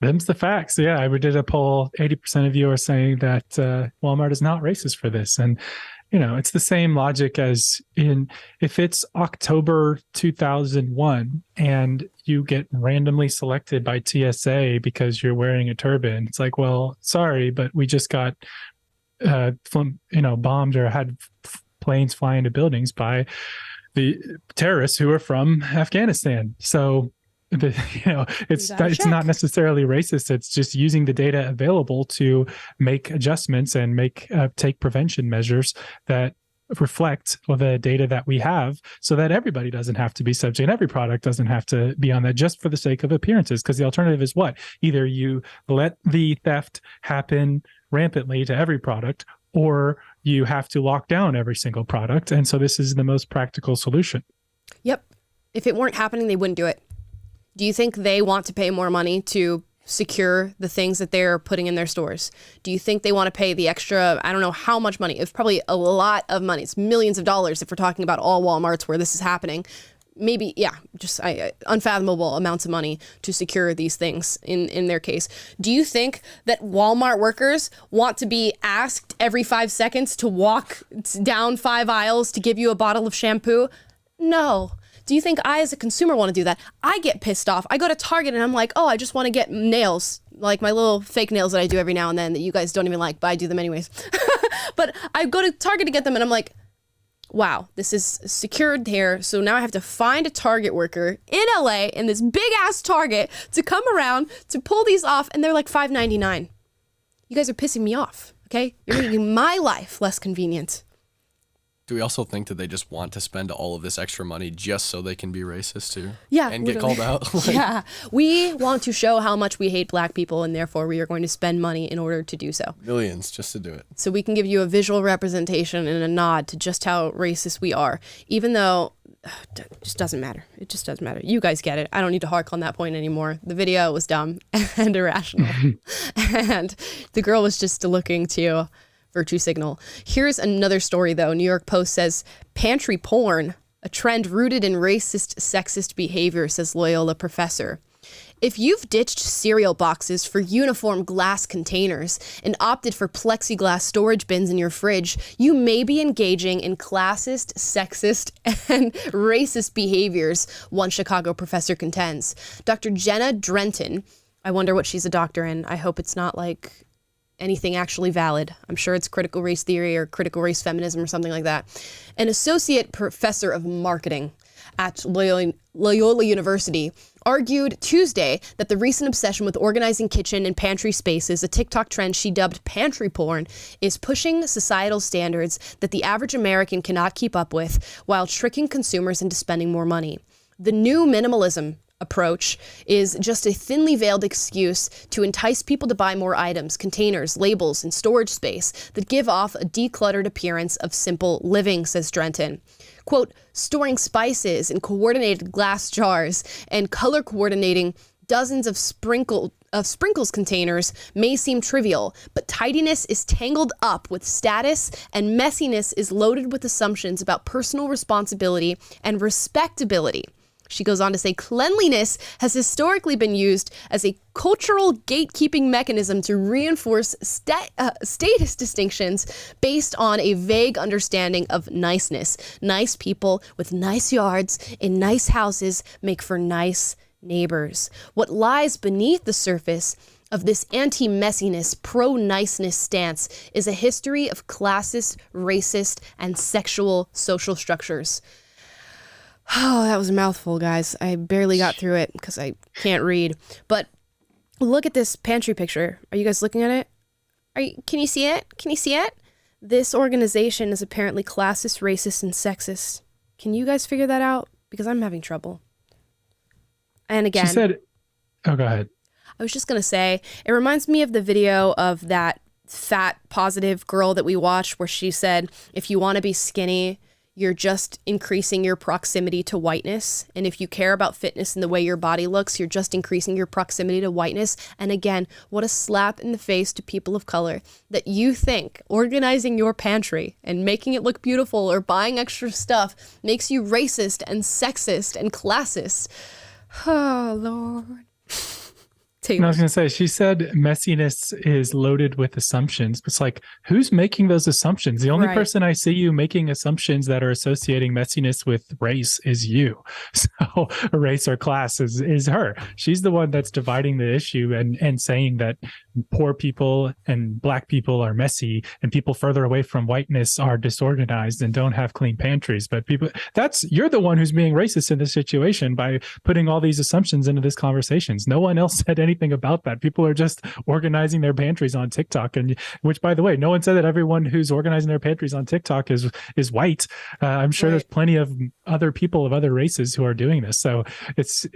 Them's the facts. Yeah, we did a poll. 80% of you are saying that Walmart is not racist for this. And, you know, it's the same logic as in if it's October 2001 and you get randomly selected by TSA because you're wearing a turban. It's like, well, sorry, but we just got bombed or had planes fly into buildings by the terrorists who are from Afghanistan. So, it's not necessarily racist. It's just using the data available to make adjustments and take prevention measures that reflect the data that we have, so that everybody doesn't have to be subject. Every product doesn't have to be on that just for the sake of appearances. Because the alternative is what? Either you let the theft happen rampantly to every product, or you have to lock down every single product. And so this is the most practical solution. Yep. If it weren't happening, they wouldn't do it. Do you think they want to pay more money to secure the things that they're putting in their stores? Do you think they want to pay the extra, I don't know how much money, it's probably a lot of money. It's millions of dollars if we're talking about all Walmarts where this is happening. Maybe, yeah, just unfathomable amounts of money to secure these things in their case. Do you think that Walmart workers want to be asked every 5 seconds to walk down 5 aisles to give you a bottle of shampoo? No. Do you think I, as a consumer, want to do that? I get pissed off. I go to Target and I'm like, oh, I just want to get nails, like my little fake nails that I do every now and then that you guys don't even like, but I do them anyways. But I go to Target to get them and I'm like, wow, this is secured here. So now I have to find a Target worker in LA in this big ass Target to come around to pull these off. And they're like $5.99. You guys are pissing me off. Okay. You're making my life less convenient. Do we also think that they just want to spend all of this extra money just so they can be racist too? Yeah. And literally get called out? Yeah. We want to show how much we hate black people, and therefore we are going to spend money in order to do so. Millions just to do it. So we can give you a visual representation and a nod to just how racist we are, even though it just doesn't matter. It just doesn't matter. You guys get it. I don't need to hark on that point anymore. The video was dumb and irrational. And the girl was just looking to virtue signal. Here's another story, though. New York Post says, pantry porn, a trend rooted in racist, sexist behavior, says Loyola professor. If you've ditched cereal boxes for uniform glass containers and opted for plexiglass storage bins in your fridge, you may be engaging in classist, sexist, and racist behaviors, one Chicago professor contends. Dr. Jenna Drenton, I wonder what she's a doctor in. I hope it's not like anything actually valid. I'm sure it's critical race theory or critical race feminism or something like that. An associate professor of marketing at Loyola University argued Tuesday that the recent obsession with organizing kitchen and pantry spaces, a TikTok trend she dubbed pantry porn, is pushing societal standards that the average American cannot keep up with while tricking consumers into spending more money. The new minimalism approach is just a thinly veiled excuse to entice people to buy more items, containers, labels, and storage space that give off a decluttered appearance of simple living, says Drenton. Quote, storing spices in coordinated glass jars and color coordinating dozens of sprinkles containers may seem trivial, but tidiness is tangled up with status and messiness is loaded with assumptions about personal responsibility and respectability. She goes on to say, cleanliness has historically been used as a cultural gatekeeping mechanism to reinforce status distinctions based on a vague understanding of niceness. Nice people with nice yards in nice houses make for nice neighbors. What lies beneath the surface of this anti-messiness, pro-niceness stance is a history of classist, racist, and sexual social structures. Oh, that was a mouthful, guys. I barely got through it because I can't read. But look at this pantry picture. Are you guys looking at it? Can you see it? Can you see it? This organization is apparently classist, racist, and sexist. Can you guys figure that out? Because I'm having trouble. And again, she said, oh, go ahead. I was just going to say, it reminds me of the video of that fat, positive girl that we watched where she said, if you want to be skinny, you're just increasing your proximity to whiteness. And if you care about fitness and the way your body looks, you're just increasing your proximity to whiteness. And again, what a slap in the face to people of color that you think organizing your pantry and making it look beautiful or buying extra stuff makes you racist and sexist and classist. Oh, Lord. I was going to say, she said messiness is loaded with assumptions. It's like, who's making those assumptions? The only person I see you making assumptions that are associating messiness with race is you. So race or class is her. She's the one that's dividing the issue and saying that poor people and black people are messy and people further away from whiteness are disorganized and don't have clean pantries. But you're the one who's being racist in this situation by putting all these assumptions into this conversations. No one else said anything about that. People are just organizing their pantries on TikTok, and which, by the way, no one said that everyone who's organizing their pantries on TikTok is white. I'm sure there's plenty of other people of other races who are doing this. So this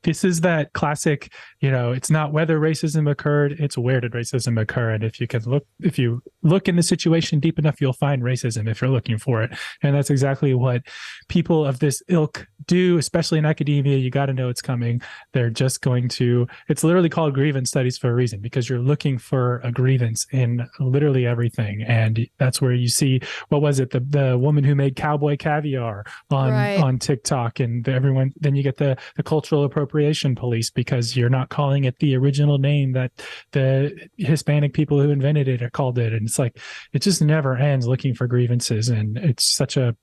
is that classic, it's not whether racism occurred, it's where did racism occur. And if you look in the situation deep enough, you'll find racism if you're looking for it. And that's exactly what people of this ilk do, especially in academia. You got to know it's coming. They're just going to, it's literally called grievance studies for a reason, because you're looking for a grievance in literally everything. And that's where you see, what was it? The woman who made cowboy caviar on TikTok, and then you get the cultural appropriation police because you're not calling it the original name that the Hispanic people who invented it are called it. And it's like, it just never ends looking for grievances. And it's such a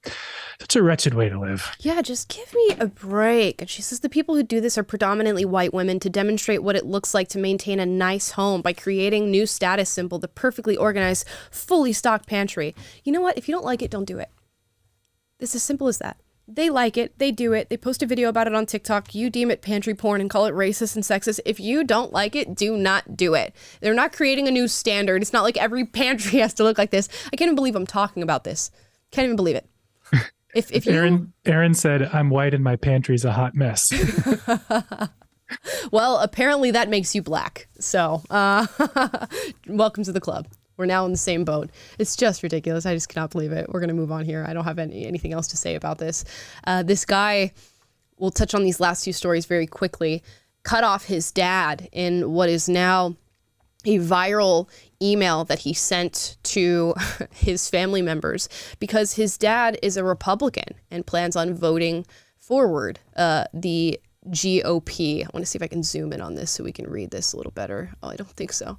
wretched way to live. Yeah, just give me a break. And she says the people who do this are predominantly white women to demonstrate what it looks like to maintain a nice home by creating new status symbol, the perfectly organized, fully stocked pantry. You know what? If you don't like it, don't do it. It's as simple as that. They like it. They do it. They post a video about it on TikTok. You deem it pantry porn and call it racist and sexist. If you don't like it, do not do it. They're not creating a new standard. It's not like every pantry has to look like this. I can't even believe I'm talking about this. Can't even believe it. If Aaron said, I'm white and my pantry's a hot mess. Well, apparently that makes you black. So welcome to the club. We're now in the same boat. It's just ridiculous. I just cannot believe it. We're going to move on here. I don't have anything else to say about this. This guy, we'll touch on these last few stories very quickly, cut off his dad in what is now a viral email that he sent to his family members because his dad is a Republican and plans on voting forward the GOP. I want to see if I can zoom in on this so we can read this a little better. Oh, I don't think so.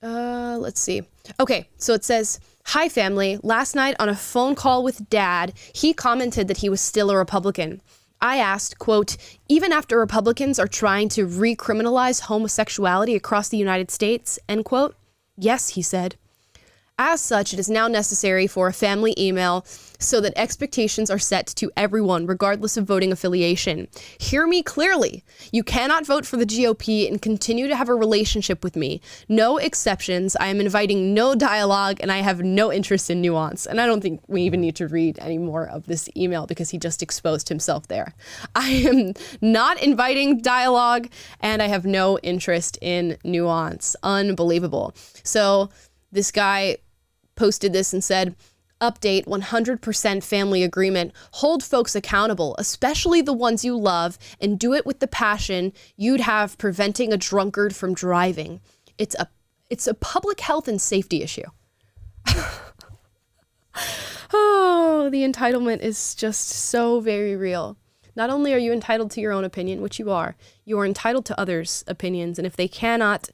Let's see. Okay, so it says, "Hi family, last night on a phone call with dad, he commented that he was still a Republican. I asked, quote, even after Republicans are trying to recriminalize homosexuality across the United States, end quote. Yes, he said. As such, it is now necessary for a family email so that expectations are set to everyone, regardless of voting affiliation. Hear me clearly. You cannot vote for the GOP and continue to have a relationship with me. No exceptions. I am inviting no dialogue, and I have no interest in nuance." And I don't think we even need to read any more of this email because he just exposed himself there. I am not inviting dialogue, and I have no interest in nuance. Unbelievable. So this guy posted this and said, update, 100% family agreement. Hold folks accountable, especially the ones you love, and do it with the passion you'd have preventing a drunkard from driving. It's a public health and safety issue. Oh, the entitlement is just so very real. Not only are you entitled to your own opinion, which you are entitled to others' opinions. And if they cannot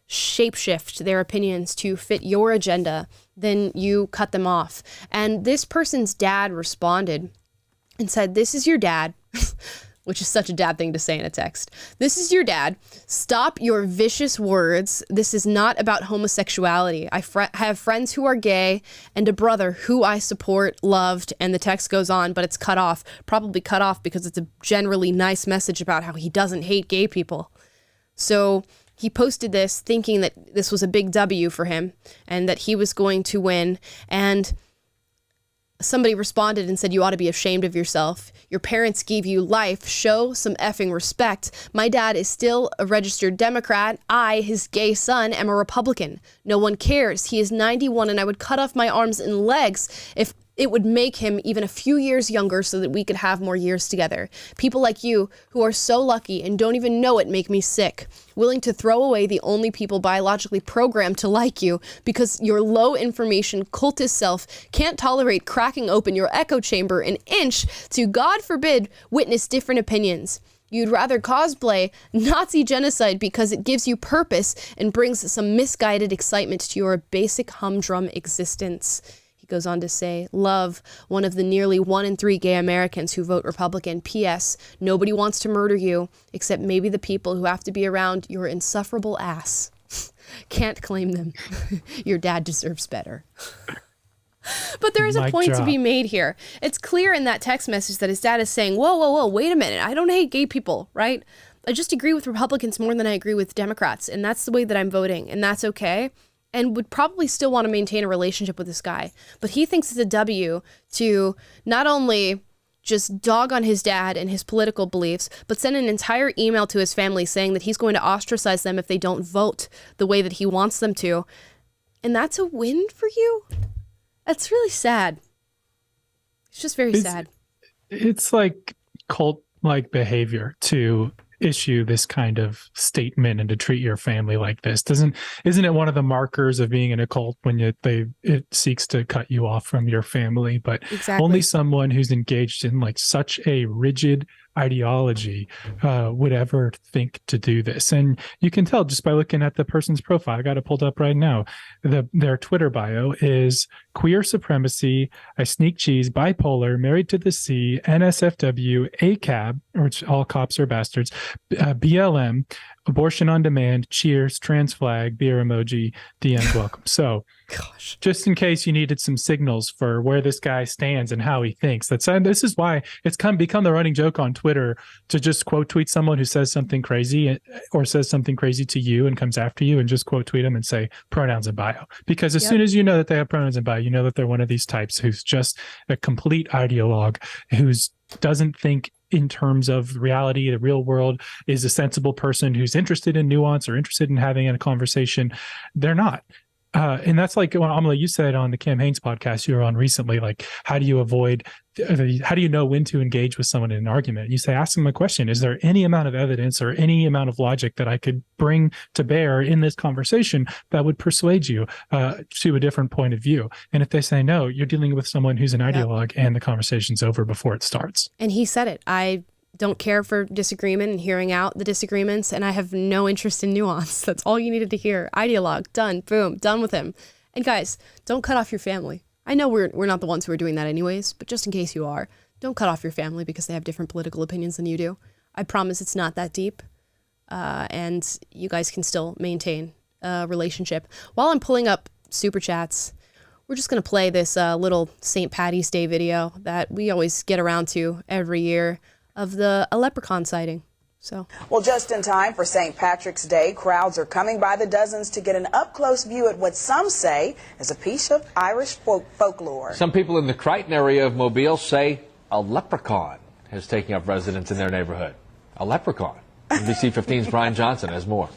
shapeshift their opinions to fit your agenda, then you cut them off. And this person's dad responded and said, "This is your dad," which is such a dad thing to say in a text. "This is your dad. Stop your vicious words. This is not about homosexuality. I have friends who are gay and a brother who I support, loved," and the text goes on, but it's cut off. Probably cut off because it's a generally nice message about how he doesn't hate gay people. So he posted this thinking that this was a big W for him and that he was going to win. And somebody responded and said, "You ought to be ashamed of yourself. Your parents gave you life. Show some effing respect. My dad is still a registered Democrat. I, his gay son, am a Republican. No one cares. He is 91 and I would cut off my arms and legs if it would make him even a few years younger so that we could have more years together. People like you who are so lucky and don't even know it make me sick. Willing to throw away the only people biologically programmed to like you because your low information cultist self can't tolerate cracking open your echo chamber an inch to, God forbid, witness different opinions. You'd rather cosplay Nazi genocide because it gives you purpose and brings some misguided excitement to your basic humdrum existence." He goes on to say, "Love, one of the nearly 1 in 3 gay Americans who vote Republican. P.S. Nobody wants to murder you, except maybe the people who have to be around your insufferable ass. Can't claim them. Your dad deserves better." But there is a point to be made here. It's clear in that text message that his dad is saying, whoa, wait a minute. I don't hate gay people, right? I just agree with Republicans more than I agree with Democrats, and that's the way that I'm voting, and that's okay. And would probably still want to maintain a relationship with this guy. But he thinks it's a W to not only just dog on his dad and his political beliefs, but send an entire email to his family saying that he's going to ostracize them if they don't vote the way that he wants them to. And that's a win for you? That's really sad. It's just very sad. It's like cult-like behavior to issue this kind of statement and to treat your family like this. Isn't it one of the markers of being in a cult when it seeks to cut you off from your family? But exactly. Only someone who's engaged in like such a rigid ideology would ever think to do this. And you can tell just by looking at the person's profile. I got it pulled up right now. Their Twitter bio is queer supremacy, I sneak cheese, bipolar, married to the sea, NSFW, ACAB, which all cops are bastards, BLM, abortion on demand, cheers, trans flag, beer emoji, DMs welcome. So gosh, just in case you needed some signals for where this guy stands and how he thinks, this is why it's become the running joke on Twitter to just quote tweet someone who says something crazy or says something crazy to you and comes after you and just quote tweet them and say pronouns in bio. Because as soon as you know that they have pronouns in bio, you know that they're one of these types who's just a complete ideologue, who's doesn't think in terms of reality, the real world, is a sensible person who's interested in nuance or interested in having a conversation. They're not. And that's like when Amelie, you said on the Cam Haines podcast you were on recently, like, how do you know when to engage with someone in an argument? You say, ask them a question. Is there any amount of evidence or any amount of logic that I could bring to bear in this conversation that would persuade you to a different point of view? And if they say no, you're dealing with someone who's an ideologue and the conversation's over before it starts. And he said it. I don't care for disagreement and hearing out the disagreements, and I have no interest in nuance. That's all you needed to hear. Ideologue, done, boom, done with him. And guys, don't cut off your family. I know we're not the ones who are doing that anyways, but just in case you are, don't cut off your family because they have different political opinions than you do. I promise it's not that deep, and you guys can still maintain a relationship. While I'm pulling up super chats, we're just going to play this little St. Patty's Day video that we always get around to every year of a leprechaun sighting. Well, just in time for St. Patrick's Day, crowds are coming by the dozens to get an up-close view at what some say is a piece of Irish folklore. Some people in the Crichton area of Mobile say a leprechaun is taking up residence in their neighborhood. A leprechaun. NBC 15's Brian Johnson has more.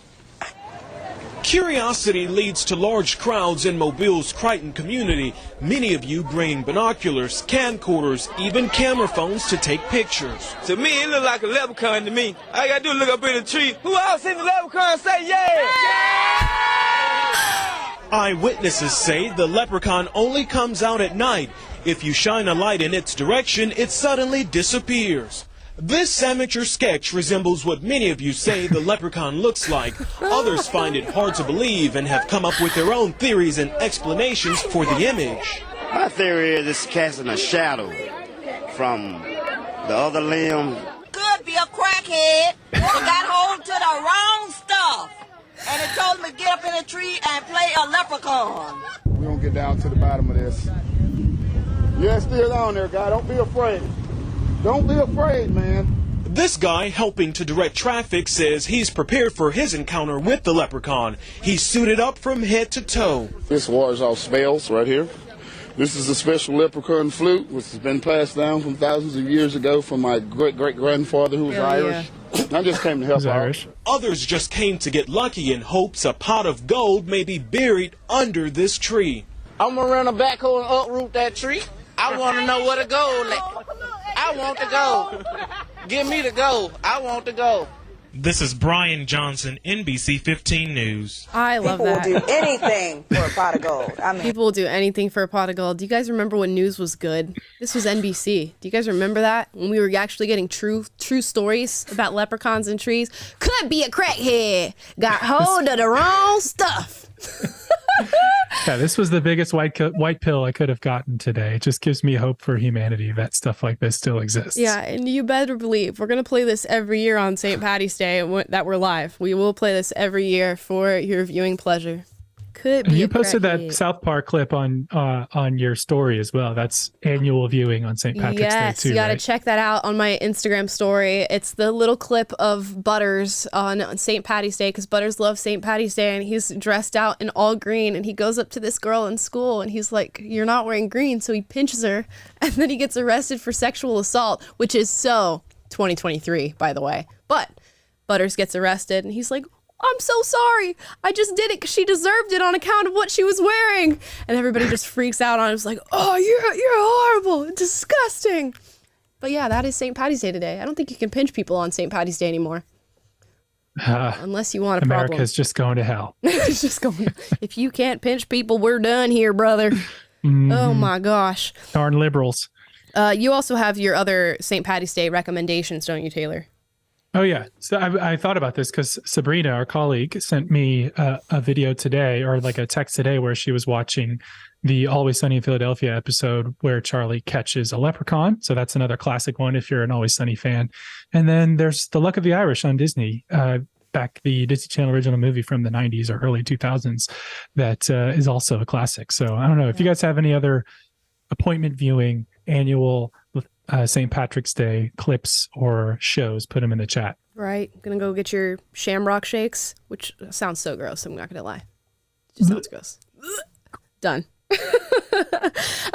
Curiosity leads to large crowds in Mobile's Crichton community. Many of you bringing binoculars, camcorders, even camera phones to take pictures. To me, it looks like a leprechaun to me. All I gotta do is look up in the tree. Who else seen the leprechaun? Say yeah! Eyewitnesses say the leprechaun only comes out at night. If you shine a light in its direction, it suddenly disappears. This amateur sketch resembles what many of you say the leprechaun looks like. Others find it hard to believe and have come up with their own theories and explanations for the image. My theory is it's casting a shadow from the other limb. Could be a crackhead that got hold to the wrong stuff. And it told him to get up in a tree and play a leprechaun. We're going to get down to the bottom of this. Yeah, it's still on there, guy. Don't be afraid. Don't be afraid, man. This guy helping to direct traffic says he's prepared for his encounter with the leprechaun. He's suited up from head to toe. This wars off spells right here. This is a special leprechaun flute, which has been passed down from thousands of years ago from my great-great-grandfather who was Irish. I just came to help out. Others just came to get lucky in hopes a pot of gold may be buried under this tree. I'm gonna run a backhoe and uproot that tree. I want to know where the gold at. I want the gold. Give me the gold. I want the gold. This is Brian Johnson, NBC 15 News. I love that. People will do anything for a pot of gold. I mean, People will do anything for a pot of gold. Do you guys remember when news was good? This was NBC. Do you guys remember that? When we were actually getting true stories about leprechauns and trees? Could be a crackhead. Got hold of the wrong stuff. Yeah, this was the biggest white pill I could have gotten today. It just gives me hope for humanity that stuff like this still exists. Yeah, and you better believe we're going to play this every year on St. Paddy's Day that we're live. We will play this every year for your viewing pleasure. Could be you posted that South Park clip on your story as well. That's annual viewing on St. Patrick's Day too. Yes, you got to check that out on my Instagram story. It's the little clip of Butters on St. Paddy's Day because Butters loves St. Paddy's Day and he's dressed out in all green and he goes up to this girl in school and he's like, "You're not wearing green," so he pinches her and then he gets arrested for sexual assault, which is so 2023, by the way. But Butters gets arrested and he's like, "I'm so sorry. I just did it because she deserved it on account of what she was wearing." And everybody just freaks out on it. It's like, "Oh, you're horrible. Disgusting." But yeah, that is St. Paddy's Day today. I don't think you can pinch people on St. Paddy's Day anymore. Unless you want a problem. America's just going to hell. It's just going. If you can't pinch people, we're done here, brother. Oh my gosh. Darn liberals. You also have your other St. Paddy's Day recommendations, don't you, Taylor? Oh, yeah. So I thought about this because Sabrina, our colleague, sent me a video today or like a text today where she was watching the Always Sunny in Philadelphia episode where Charlie catches a leprechaun. So that's another classic one if you're an Always Sunny fan. And then there's The Luck of the Irish on Disney, back the Disney Channel original movie from the 90s or early 2000s that is also a classic. So I don't know if you guys have any other appointment viewing annual St. Patrick's Day clips or shows, put them in the chat. Right. Gonna go get your shamrock shakes, which sounds so gross. I'm not gonna lie. It just sounds gross. Done.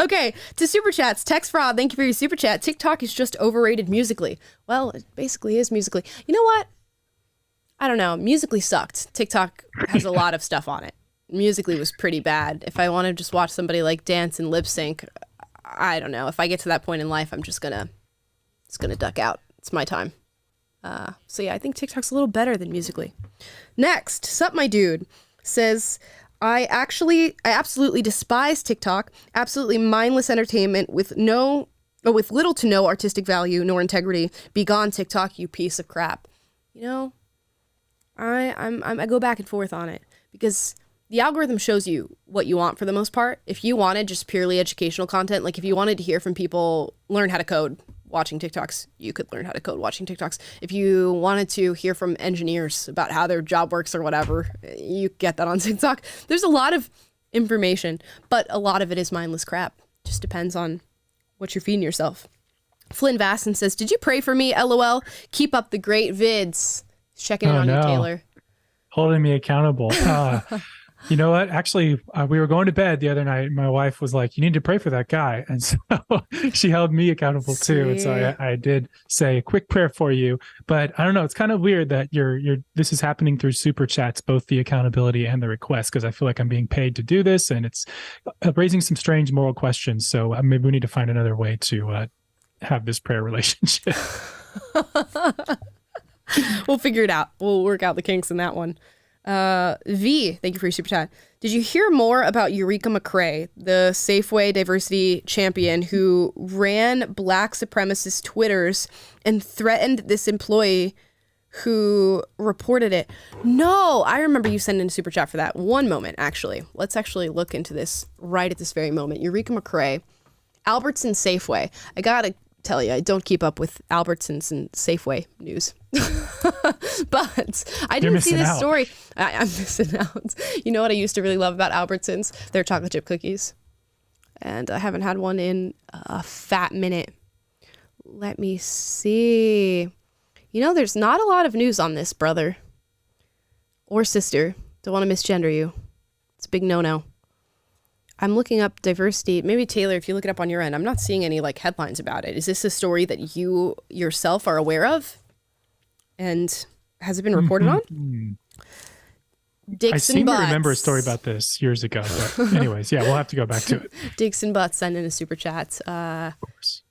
Okay, to super chats. Text Fraud, thank you for your super chat. TikTok is just overrated musically. Well, it basically is musically. You know what? I don't know. Musically sucked. TikTok has a lot of stuff on it. Musically was pretty bad. If I want to just watch somebody like dance and lip sync, I don't know. If I get to that point in life, I'm just gonna duck out. It's my time. So yeah, I think TikTok's a little better than musically. Next, Sup My Dude says, I absolutely despise TikTok. Absolutely mindless entertainment with little to no artistic value nor integrity. Be gone, TikTok, you piece of crap. You know, I go back and forth on it because the algorithm shows you what you want for the most part. If you wanted just purely educational content, like if you wanted to hear from people learn how to code watching TikToks, you could learn how to code watching TikToks. If you wanted to hear from engineers about how their job works or whatever, you get that on TikTok. There's a lot of information, but a lot of it is mindless crap. Just depends on what you're feeding yourself. Flynn Vasson says, "Did you pray for me? LOL. Keep up the great vids." He's checking in on you, Taylor. Holding me accountable. You know what? Actually, we were going to bed the other night. My wife was like, "You need to pray for that guy." And so she held me accountable too. And so I did say a quick prayer for you. But I don't know. It's kind of weird that this is happening through super chats, both the accountability and the request, because I feel like I'm being paid to do this. And it's raising some strange moral questions. So maybe we need to find another way to have this prayer relationship. We'll figure it out. We'll work out the kinks in that one. V, thank you for your super chat. Did you hear more about Eureka McCrae, the Safeway diversity champion who ran black supremacist Twitters and threatened this employee who reported it? No, I remember you sending a super chat for that. One moment, actually. Let's actually look into this right at this very moment. Eureka McCrae, Albertsons Safeway. I gotta tell you, I don't keep up with Albertsons and Safeway news. But I didn't see this story. I'm missing out. You know what I used to really love about Albertsons? Their chocolate chip cookies. And I haven't had one in a fat minute. Let me see. You know, there's not a lot of news on this, brother. Or sister. Don't want to misgender you. It's a big no-no. I'm looking up diversity. Maybe Taylor, if you look it up on your end, I'm not seeing any like headlines about it. Is this a story that you yourself are aware of? And has it been reported on? Dixon I seem Butts. to remember a story about this years ago. But anyways, yeah, we'll have to go back to it. Dixon Butts sent in a super chat.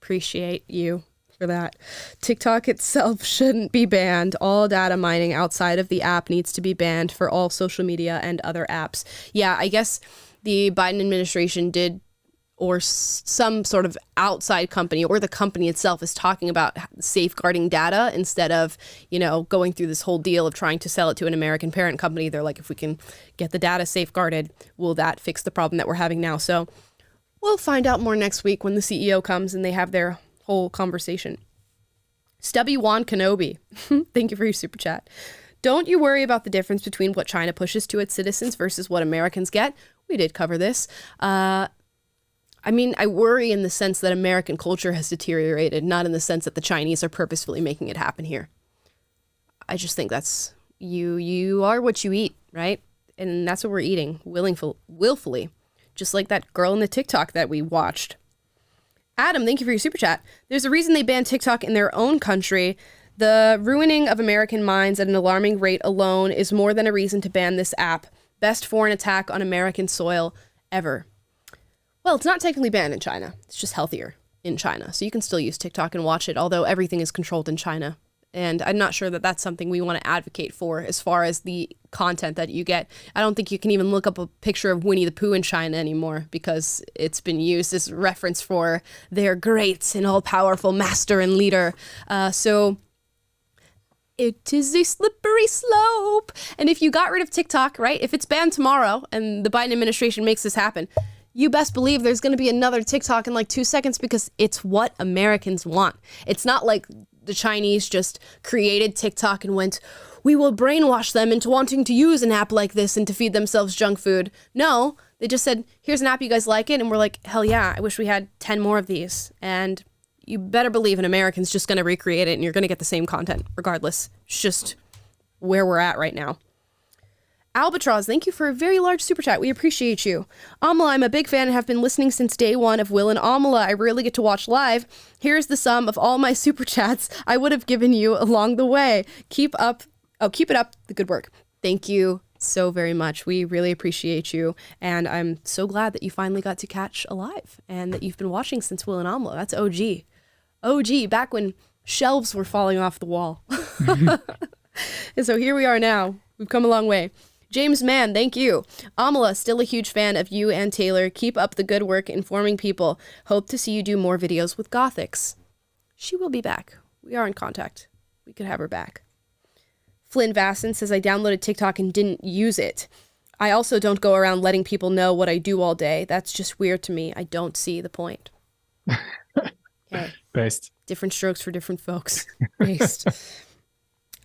Appreciate you for that. TikTok itself shouldn't be banned. All data mining outside of the app needs to be banned for all social media and other apps. Yeah, I guess the Biden administration did, or some sort of outside company or the company itself is talking about safeguarding data instead of, going through this whole deal of trying to sell it to an American parent company. They're like, if we can get the data safeguarded, will that fix the problem that we're having now? So we'll find out more next week when the CEO comes and they have their whole conversation. Stubby Juan Kenobi, thank you for your super chat. Don't you worry about the difference between what China pushes to its citizens versus what Americans get. We did cover this. I worry in the sense that American culture has deteriorated, not in the sense that the Chinese are purposefully making it happen here. I just think that's you are what you eat, right? And that's what we're eating, willfully, just like that girl in the TikTok that we watched. Adam, thank you for your super chat. There's a reason they banned TikTok in their own country. The ruining of American minds at an alarming rate alone is more than a reason to ban this app. Best foreign attack on American soil ever. Well, it's not technically banned in China. It's just healthier in China. So you can still use TikTok and watch it, although everything is controlled in China. And I'm not sure that that's something we want to advocate for as far as the content that you get. I don't think you can even look up a picture of Winnie the Pooh in China anymore because it's been used as reference for their great and all-powerful master and leader. So it is a slippery slope. And if you got rid of TikTok, right, if it's banned tomorrow and the Biden administration makes this happen, you best believe there's going to be another TikTok in like 2 seconds because it's what Americans want. It's not like the Chinese just created TikTok and went, we will brainwash them into wanting to use an app like this and to feed themselves junk food. No, they just said, here's an app, you guys like it? And we're like, hell yeah, I wish we had 10 more of these. And you better believe an American's just going to recreate it and you're going to get the same content regardless. It's just where we're at right now. Albatross, thank you for a very large super chat. We appreciate you. Amala, I'm a big fan and have been listening since day one of Will and Amala. I rarely get to watch live. Here's the sum of all my super chats I would have given you along the way. Keep it up, the good work. Thank you so very much. We really appreciate you. And I'm so glad that you finally got to catch alive and that you've been watching since Will and Amala. That's OG. OG, back when shelves were falling off the wall. And so here we are now. We've come a long way. James Mann, thank you. Amala, still a huge fan of you and Taylor. Keep up the good work informing people. Hope to see you do more videos with Gothics. She will be back. We are in contact. We could have her back. Flynn Vasson says, I downloaded TikTok and didn't use it. I also don't go around letting people know what I do all day. That's just weird to me. I don't see the point. Okay. Based. Different strokes for different folks. Based.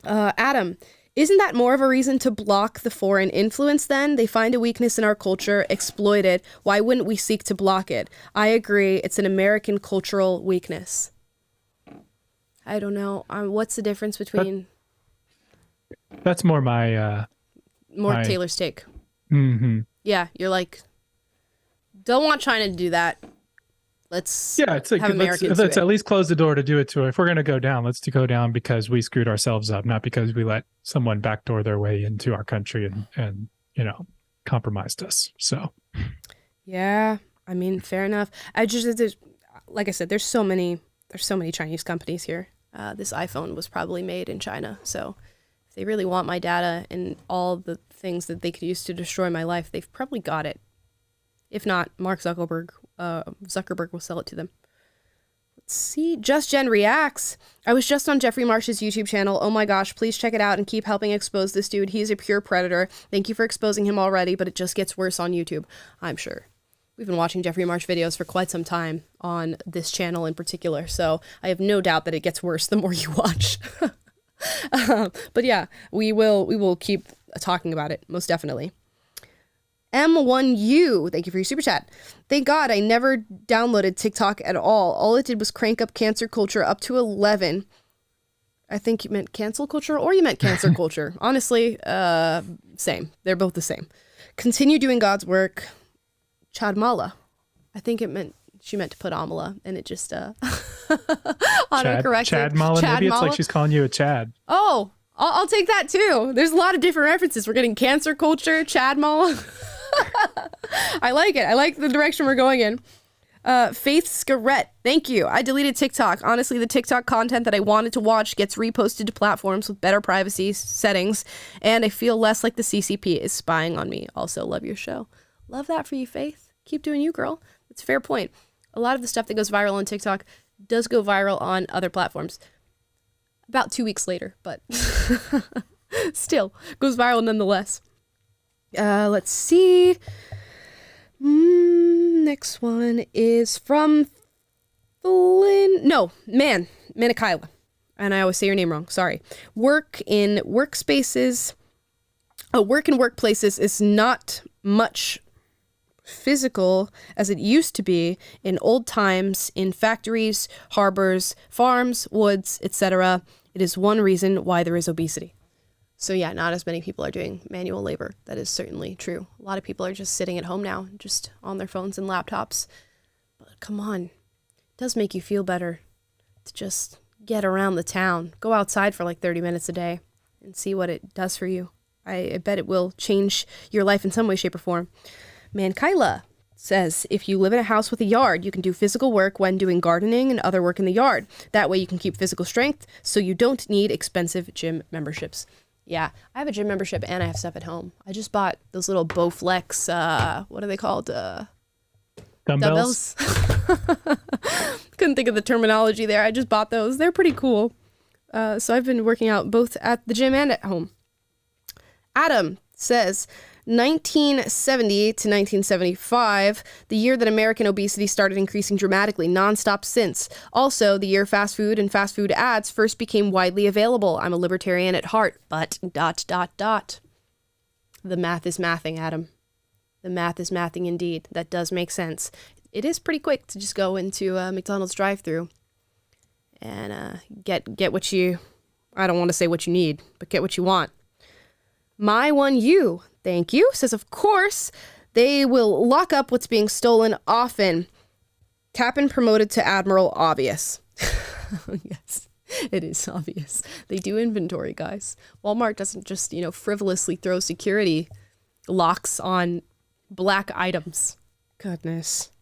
Adam, isn't that more of a reason to block the foreign influence then? They find a weakness in our culture, exploit it. Why wouldn't we seek to block it? I agree. It's an American cultural weakness. I don't know. What's the difference between... That's more my... Taylor's take. Mm-hmm. Yeah, you're like, don't want China to do that. Let's it's like, have Americans let's at least close the door to do it to her. If we're going to go down, let's go down because we screwed ourselves up, not because we let someone backdoor their way into our country and compromised us. So, yeah, I mean, fair enough. Like I said, there's so many Chinese companies here. This iPhone was probably made in China, so If they really want my data and all the things that they could use to destroy my life, they've probably got it. If not, Mark Zuckerberg will sell it to them. Let's see. Just Jen reacts. I was just on Jeffrey Marsh's YouTube channel. Oh my gosh, please check it out and keep helping expose this dude. He's a pure predator. Thank you for exposing him already, but it just gets worse on YouTube, I'm sure. We've been watching Jeffrey Marsh videos for quite some time on this channel in particular, so I have no doubt that it gets worse the more you watch. But yeah, we will keep talking about it, most definitely. M1U, thank you for your super chat. Thank God I never downloaded TikTok at all. All it did was crank up cancer culture up to 11. I think you meant cancel culture or you meant cancer culture. Honestly, same. They're both the same. Continue doing God's work. Chadmala. I think she meant to put Amala, and it just autocorrected. Chadmala. Maybe it's like she's calling you a Chad. Oh, I'll take that too. There's a lot of different references. We're getting cancer culture, Chadmala. I like it. I like the direction we're going in. Faith Scarrett, thank you. I deleted TikTok. Honestly, the TikTok content that I wanted to watch gets reposted to platforms with better privacy settings, and I feel less like the CCP is spying on me. Also, love your show. Love that for you, Faith. Keep doing you, girl. It's a fair point. A lot of the stuff that goes viral on TikTok does go viral on other platforms. About 2 weeks later, but still goes viral nonetheless. Let's see. Next one is from Manikayla. And I always say your name wrong. Sorry. Work in workplaces is not much physical as it used to be in old times in factories, harbors, farms, woods, etc. It is one reason why there is obesity. So yeah, not as many people are doing manual labor. That is certainly true. A lot of people are just sitting at home now, just on their phones and laptops. But come on, it does make you feel better to just get around the town. Go outside for like 30 minutes a day and see what it does for you. I bet it will change your life in some way, shape, or form. Mankyla says, if you live in a house with a yard, you can do physical work when doing gardening and other work in the yard. That way you can keep physical strength, so you don't need expensive gym memberships. Yeah, I have a gym membership and I have stuff at home. I just bought those little Bowflex, what are they called? Dumbbells? Couldn't think of the terminology there. I just bought those. They're pretty cool. So I've been working out both at the gym and at home. Adam says, 1970 to 1975, the year that American obesity started increasing dramatically, nonstop since. Also, the year fast food and fast food ads first became widely available. I'm a libertarian at heart, but ... The math is mathing, Adam. The math is mathing indeed. That does make sense. It is pretty quick to just go into a McDonald's drive-thru and get what you, I don't want to say what you need, but get what you want. My1U, thank you, says, of course, they will lock up what's being stolen often. Tappan promoted to Admiral obvious. Yes, it is obvious. They do inventory, guys. Walmart doesn't just, frivolously throw security locks on black items. Goodness.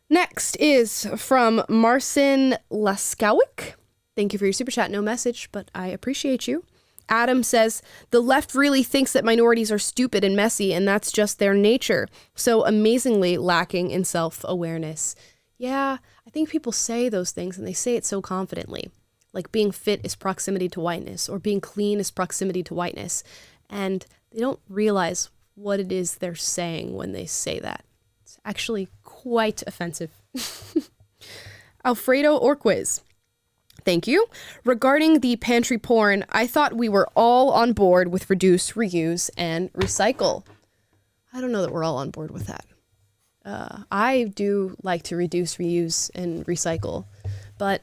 Next is from Marcin Laskowick. Thank you for your super chat. No message, but I appreciate you. Adam says, the left really thinks that minorities are stupid and messy, and that's just their nature. So amazingly lacking in self-awareness. Yeah, I think people say those things, and they say it so confidently. Like being fit is proximity to whiteness, or being clean is proximity to whiteness. And they don't realize what it is they're saying when they say that. It's actually quite offensive. Alfredo Orquiz. Thank you. Regarding the pantry porn, I thought we were all on board with reduce, reuse, and recycle. I don't know that we're all on board with that. I do like to reduce, reuse, and recycle, but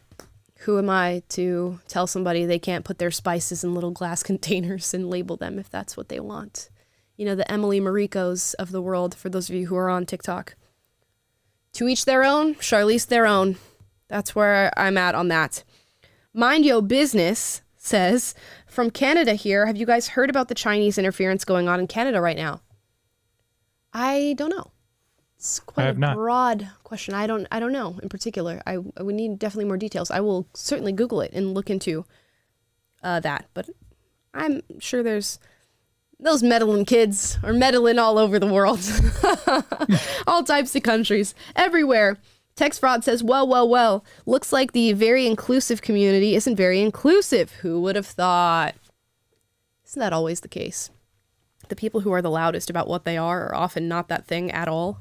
who am I to tell somebody they can't put their spices in little glass containers and label them if that's what they want? The Emily Maricos of the world, for those of you who are on TikTok. To each their own, Charlize their own. That's where I'm at on that. Mind Yo Business says, from Canada here, have you guys heard about the Chinese interference going on in Canada right now? I don't know. It's quite a broad question. I don't know in particular. I would need definitely more details. I will certainly Google it and look into that, but I'm sure there's those meddling kids are meddling all over the world. All types of countries, everywhere. Text Fraud says, well, looks like the very inclusive community isn't very inclusive. Who would have thought? Isn't that always the case? The people who are the loudest about what they are often not that thing at all.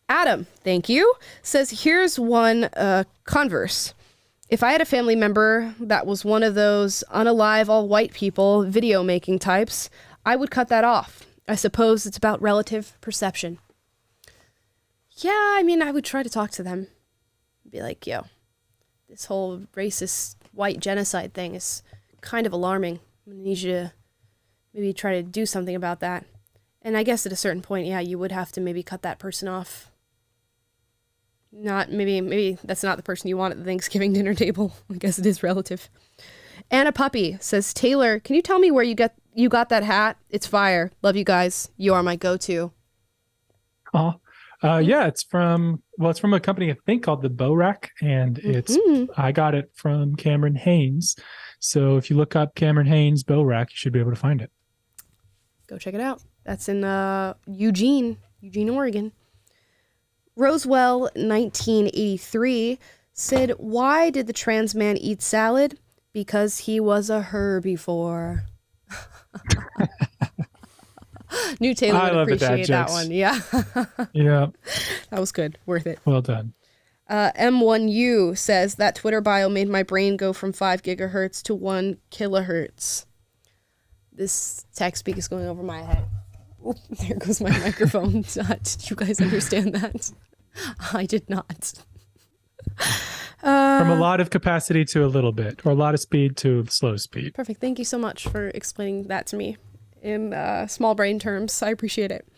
Adam, thank you, says, here's one converse. If I had a family member that was one of those unalive all white people video making types, I would cut that off. I suppose it's about relative perception. Yeah, I mean, I would try to talk to them. Be like, yo, this whole racist white genocide thing is kind of alarming. I need you to maybe try to do something about that. And I guess at a certain point, yeah, you would have to maybe cut that person off. Maybe that's not the person you want at the Thanksgiving dinner table. I guess it is relative. Anna Puppy says, Taylor, can you tell me where you got that hat? It's fire. Love you guys. You are my go-to. Oh, yeah, it's from a company I think called the Bow Rack, and I got it from Cameron Haynes. So if you look up Cameron Haynes Bow Rack, you should be able to find it. Go check it out. That's in Eugene, Oregon. Rosewell 1983 said, why did the trans man eat salad? Because he was a herbivore. Knew Taylor would appreciate that one. Yeah. Yeah. That was good. Worth it. Well done. M1U says, that Twitter bio made my brain go from 5 gigahertz to 1 kilohertz. This text speak is going over my head. Oop, there goes my microphone. Did you guys understand that? I did not. From a lot of capacity to a little bit, or a lot of speed to slow speed. Perfect. Thank you so much for explaining that to me in small brain terms. I appreciate it.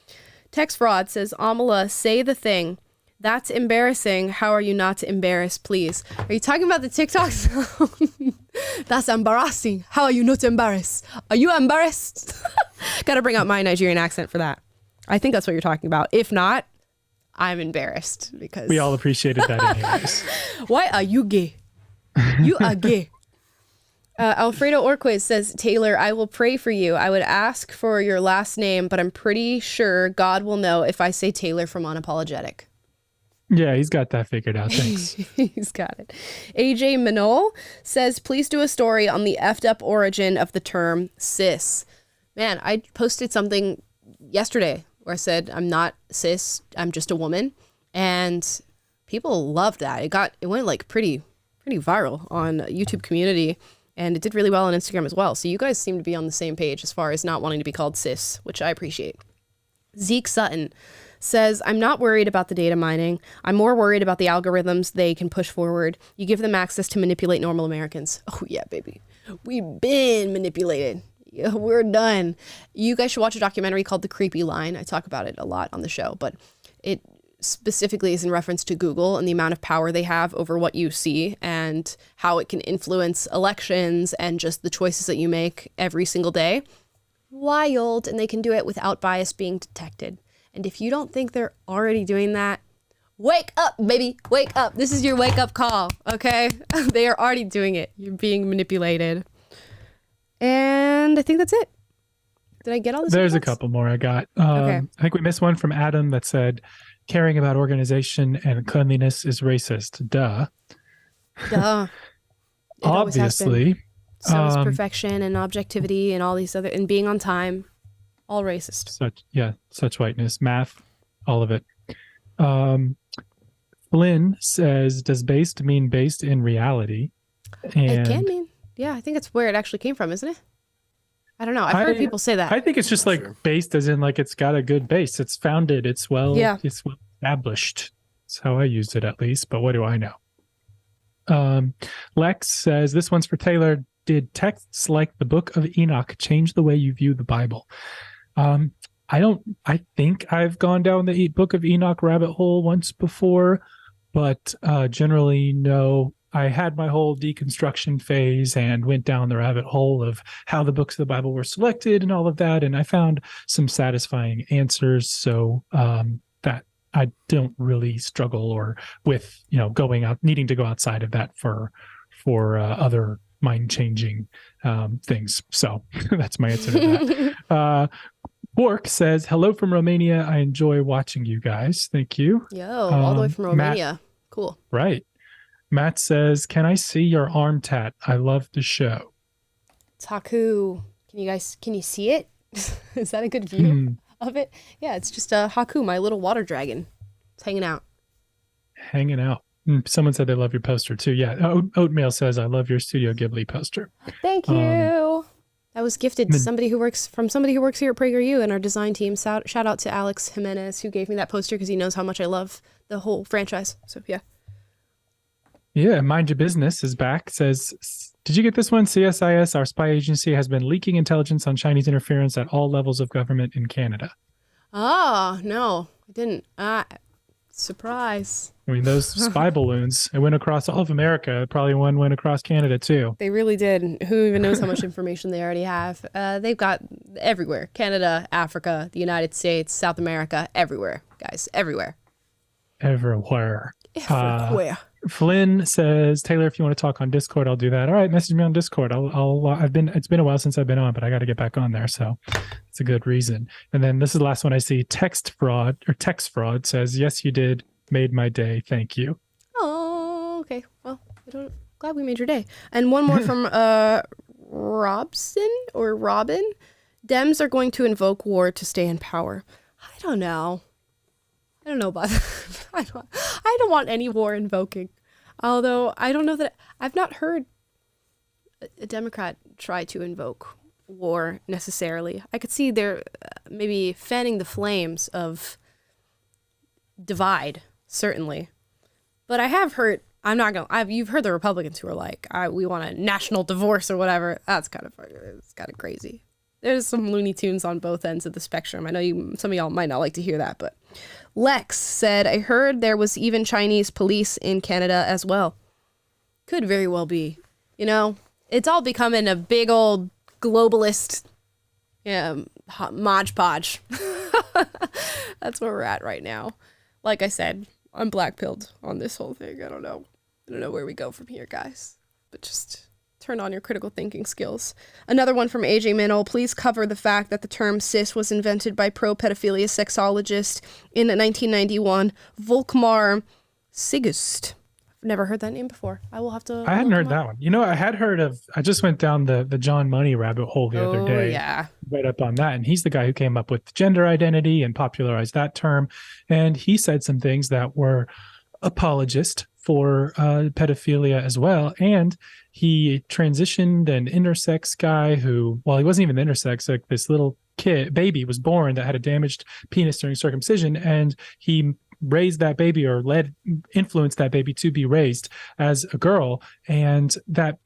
Text Fraud says, Amala, say the thing. That's embarrassing. How are you not embarrassed, please? Are you talking about the TikToks? That's embarrassing. How are you not embarrassed? Are you embarrassed? Got to bring out my Nigerian accent for that. I think that's what you're talking about. If not, I'm embarrassed because we all appreciated that anyways. Why are you gay? You are gay. Alfredo Orquiz says, Taylor, I will pray for you. I would ask for your last name, but I'm pretty sure God will know if I say Taylor from Unapologetic. Yeah, he's got that figured out. Thanks. He's got it. AJ Minol says, please do a story on the effed up origin of the term cis. Man, I posted something yesterday where I said, I'm not cis, I'm just a woman. And people loved that. It went like pretty viral on YouTube community, and it did really well on Instagram as well. So you guys seem to be on the same page as far as not wanting to be called cis, which I appreciate. Zeke Sutton says, I'm not worried about the data mining. I'm more worried about the algorithms they can push forward. You give them access to manipulate normal Americans. Oh yeah, baby. We've been manipulated. Yeah, we're done. You guys should watch a documentary called The Creepy Line. I talk about it a lot on the show, but it specifically is in reference to Google and the amount of power they have over what you see and how it can influence elections and just the choices that you make every single day. Wild. And they can do it without bias being detected. And if you don't think they're already doing that, wake up, baby. Wake up. This is your wake up call. Okay. They are already doing it. You're being manipulated. And I think that's it. Did I get all this? There's a couple more I got. Okay. I think we missed one from Adam that said, caring about organization and cleanliness is racist. Duh. Duh. It always has been. Obviously. So is perfection and objectivity and all these other, and being on time, all racist. Such whiteness, math, all of it. Flynn says, does based mean based in reality? And it can mean. Yeah, I think it's where it actually came from, isn't it? I don't know. I've heard people say that. I think it's just like based as in like it's got a good base. It's founded. It's well established. That's how I used it at least. But what do I know? Lex says, this one's for Taylor. Did texts like the Book of Enoch change the way you view the Bible? I think I've gone down the Book of Enoch rabbit hole once before, but generally no. I had my whole deconstruction phase and went down the rabbit hole of how the books of the Bible were selected and all of that, and I found some satisfying answers. So that I don't really struggle or with needing to go outside of that for other mind-changing things. So that's my answer to that. Bork says, hello from Romania. I enjoy watching you guys. Thank you. Yo, all the way from Romania. Matt, cool. Right. Matt says, can I see your arm tat? I love the show. Haku. Can you see it? Is that a good view of it? Yeah, it's just a Haku, my little water dragon. It's hanging out. Hanging out. Someone said they love your poster too. Yeah. Oatmeal says, I love your Studio Ghibli poster. Thank you. That was gifted to somebody who works here at PragerU and our design team. Shout out to Alex Jimenez, who gave me that poster because he knows how much I love the whole franchise. So yeah. Yeah, Mind Your Business is back. Says, did you get this one? CSIS, our spy agency, has been leaking intelligence on Chinese interference at all levels of government in Canada. Oh, no, I didn't. Surprise. I mean, those spy balloons, it went across all of America. Probably one went across Canada, too. They really did. Who even knows how much information they already have? They've got everywhere. Canada, Africa, the United States, South America, everywhere, guys. Everywhere. Everywhere. Everywhere. Flynn says, Taylor, if you want to talk on Discord, I'll do that. All right, message me on Discord. It's been a while since I've been on, but I got to get back on there. So it's a good reason. And then this is the last one I see. Text fraud says, yes, you did. Made my day. Thank you. Oh, okay. Well, glad we made your day. And one more from Robin. Dems are going to invoke war to stay in power. I don't know about that. I don't want any war invoking. Although I don't know that I've not heard a Democrat try to invoke war necessarily. I could see they're maybe fanning the flames of divide, certainly. But I have heard, you've heard the Republicans who are like, we want a national divorce or whatever. It's kind of crazy. There's some Looney Tunes on both ends of the spectrum. I know some of y'all might not like to hear that, but Lex said, I heard there was even Chinese police in Canada as well. Could very well be. You know, it's all becoming a big old globalist modge podge. That's where we're at right now. Like I said, I'm black-pilled on this whole thing. I don't know where we go from here, guys. But just turn on your critical thinking skills. Another one from AJ Minnow. Please cover the fact that the term cis was invented by pro-pedophilia sexologist in 1991, Volkmar Sigust. I've never heard that name before. I will have to. I hadn't heard that one. You know, I just went down the John Money rabbit hole the other day. Yeah. Right up on that. And he's the guy who came up with gender identity and popularized that term. And he said some things that were apologist for pedophilia as well. And he transitioned an intersex guy who, well, he wasn't even intersex, like this little baby was born that had a damaged penis during circumcision. And he raised that baby or influenced that baby to be raised as a girl. And that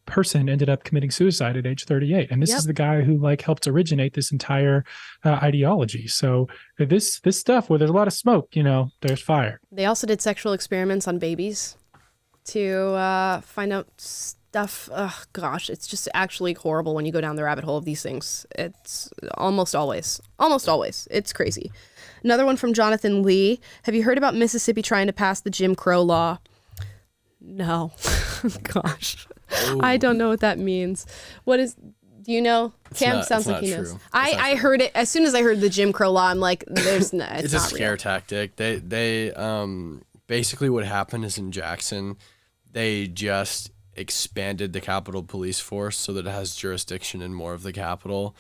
person ended up committing suicide at age 38. And this is the guy who helped originate this entire ideology. So this stuff where there's a lot of smoke, there's fire. They also did sexual experiments on babies to find out stuff. Oh gosh, it's just actually horrible when you go down the rabbit hole of these things. It's almost always. It's crazy. Another one from Jonathan Lee. Have you heard about Mississippi trying to pass the Jim Crow law? No. Gosh. Ooh. I don't know what that means. Do you know? Cam sounds like he knows. I heard it as soon as I heard the Jim Crow law. I'm like, it's a scare tactic. They basically what happened is in Jackson, they just expanded the Capitol Police Force so that it has jurisdiction in more of the Capitol,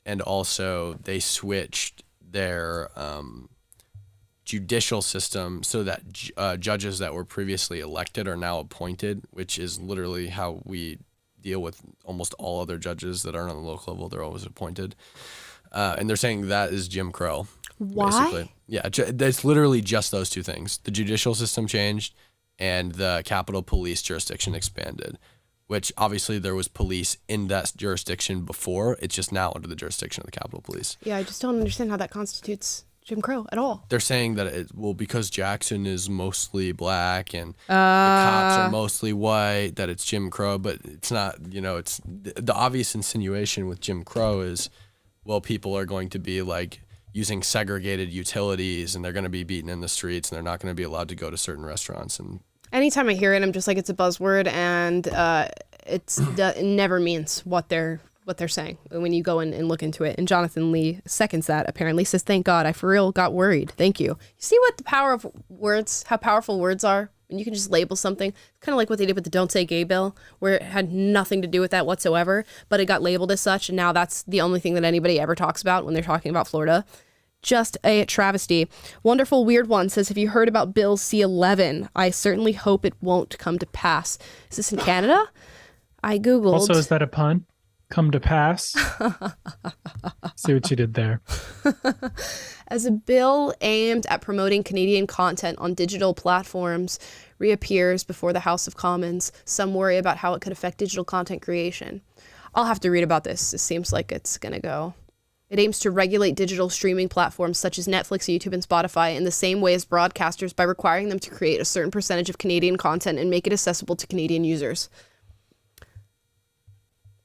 and also they switched their judicial system so that judges that were previously elected are now appointed, which is literally how we deal with almost all other judges that aren't on the local level. They're always appointed. And they're saying that is Jim Crow. Why? Basically. Yeah, it's literally just those two things. The judicial system changed and the Capitol Police jurisdiction expanded, which obviously there was police in that jurisdiction before. It's just now under the jurisdiction of the Capitol Police. Yeah, I just don't understand how that constitutes Jim Crow at all. They're saying that because Jackson is mostly black and the cops are mostly white, that it's Jim Crow, but it's not. It's the obvious insinuation with Jim Crow is, well, people are going to be using segregated utilities and they're going to be beaten in the streets and they're not going to be allowed to go to certain restaurants. And anytime I hear it, I'm just like, it's a buzzword, and it never means what they're saying when you go in and look into it. And Jonathan Lee seconds that, apparently, says, thank God, I for real got worried. Thank you. You see what the power of words, how powerful words are? And you can just label something, kind of like what they did with the Don't Say Gay bill, where it had nothing to do with that whatsoever, but it got labeled as such, and now that's the only thing that anybody ever talks about when they're talking about Florida. Just a travesty. Wonderful Weird One says, have you heard about Bill C-11? I certainly hope it won't come to pass. Is this in Canada? I Googled. Also, is that a pun? Come to pass? See what you did there. As a bill aimed at promoting Canadian content on digital platforms reappears before the House of Commons, some worry about how it could affect digital content creation. I'll have to read about this. It seems like it's going to go. It aims to regulate digital streaming platforms such as Netflix, YouTube, and Spotify in the same way as broadcasters by requiring them to create a certain percentage of Canadian content and make it accessible to Canadian users.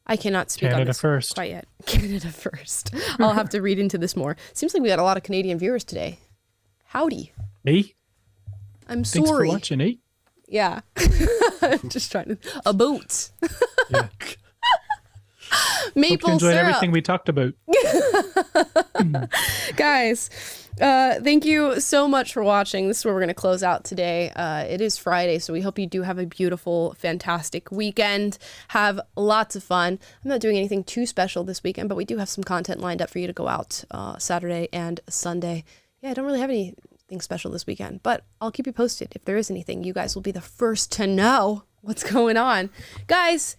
I cannot speak on this first. quite yet. Canada first. I'll have to read into this more. Seems like we got a lot of Canadian viewers today. Howdy. Me? I'm Thanks sorry. for watching, eh? Yeah. Just trying to... A boat. Yeah. Maple Hope you enjoyed syrup. everything we talked about. Guys, thank you so much for watching. This is where we're going to close out today. It is Friday, so we hope you do have a beautiful, fantastic weekend. Have lots of fun. I'm not doing anything too special this weekend, but we do have some content lined up for you to go out Saturday and Sunday. Yeah, I don't really have anything special this weekend, but I'll keep you posted. If there is anything, you guys will be the first to know what's going on. Guys,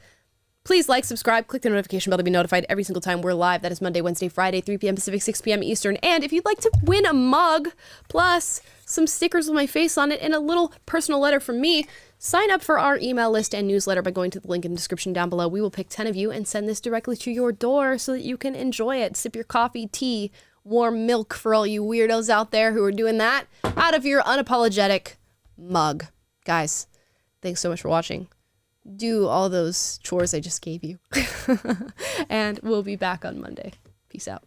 please like, subscribe, click the notification bell to be notified every single time we're live. That is Monday, Wednesday, Friday, 3 p.m. Pacific, 6 p.m. Eastern. And if you'd like to win a mug, plus some stickers with my face on it and a little personal letter from me, sign up for our email list and newsletter by going to the link in the description down below. We will pick 10 of you and send this directly to your door so that you can enjoy it. Sip your coffee, tea, warm milk for all you weirdos out there who are doing that out of your unapologetic mug. Guys, thanks so much for watching. Do all those chores I just gave you. And we'll be back on Monday. Peace out.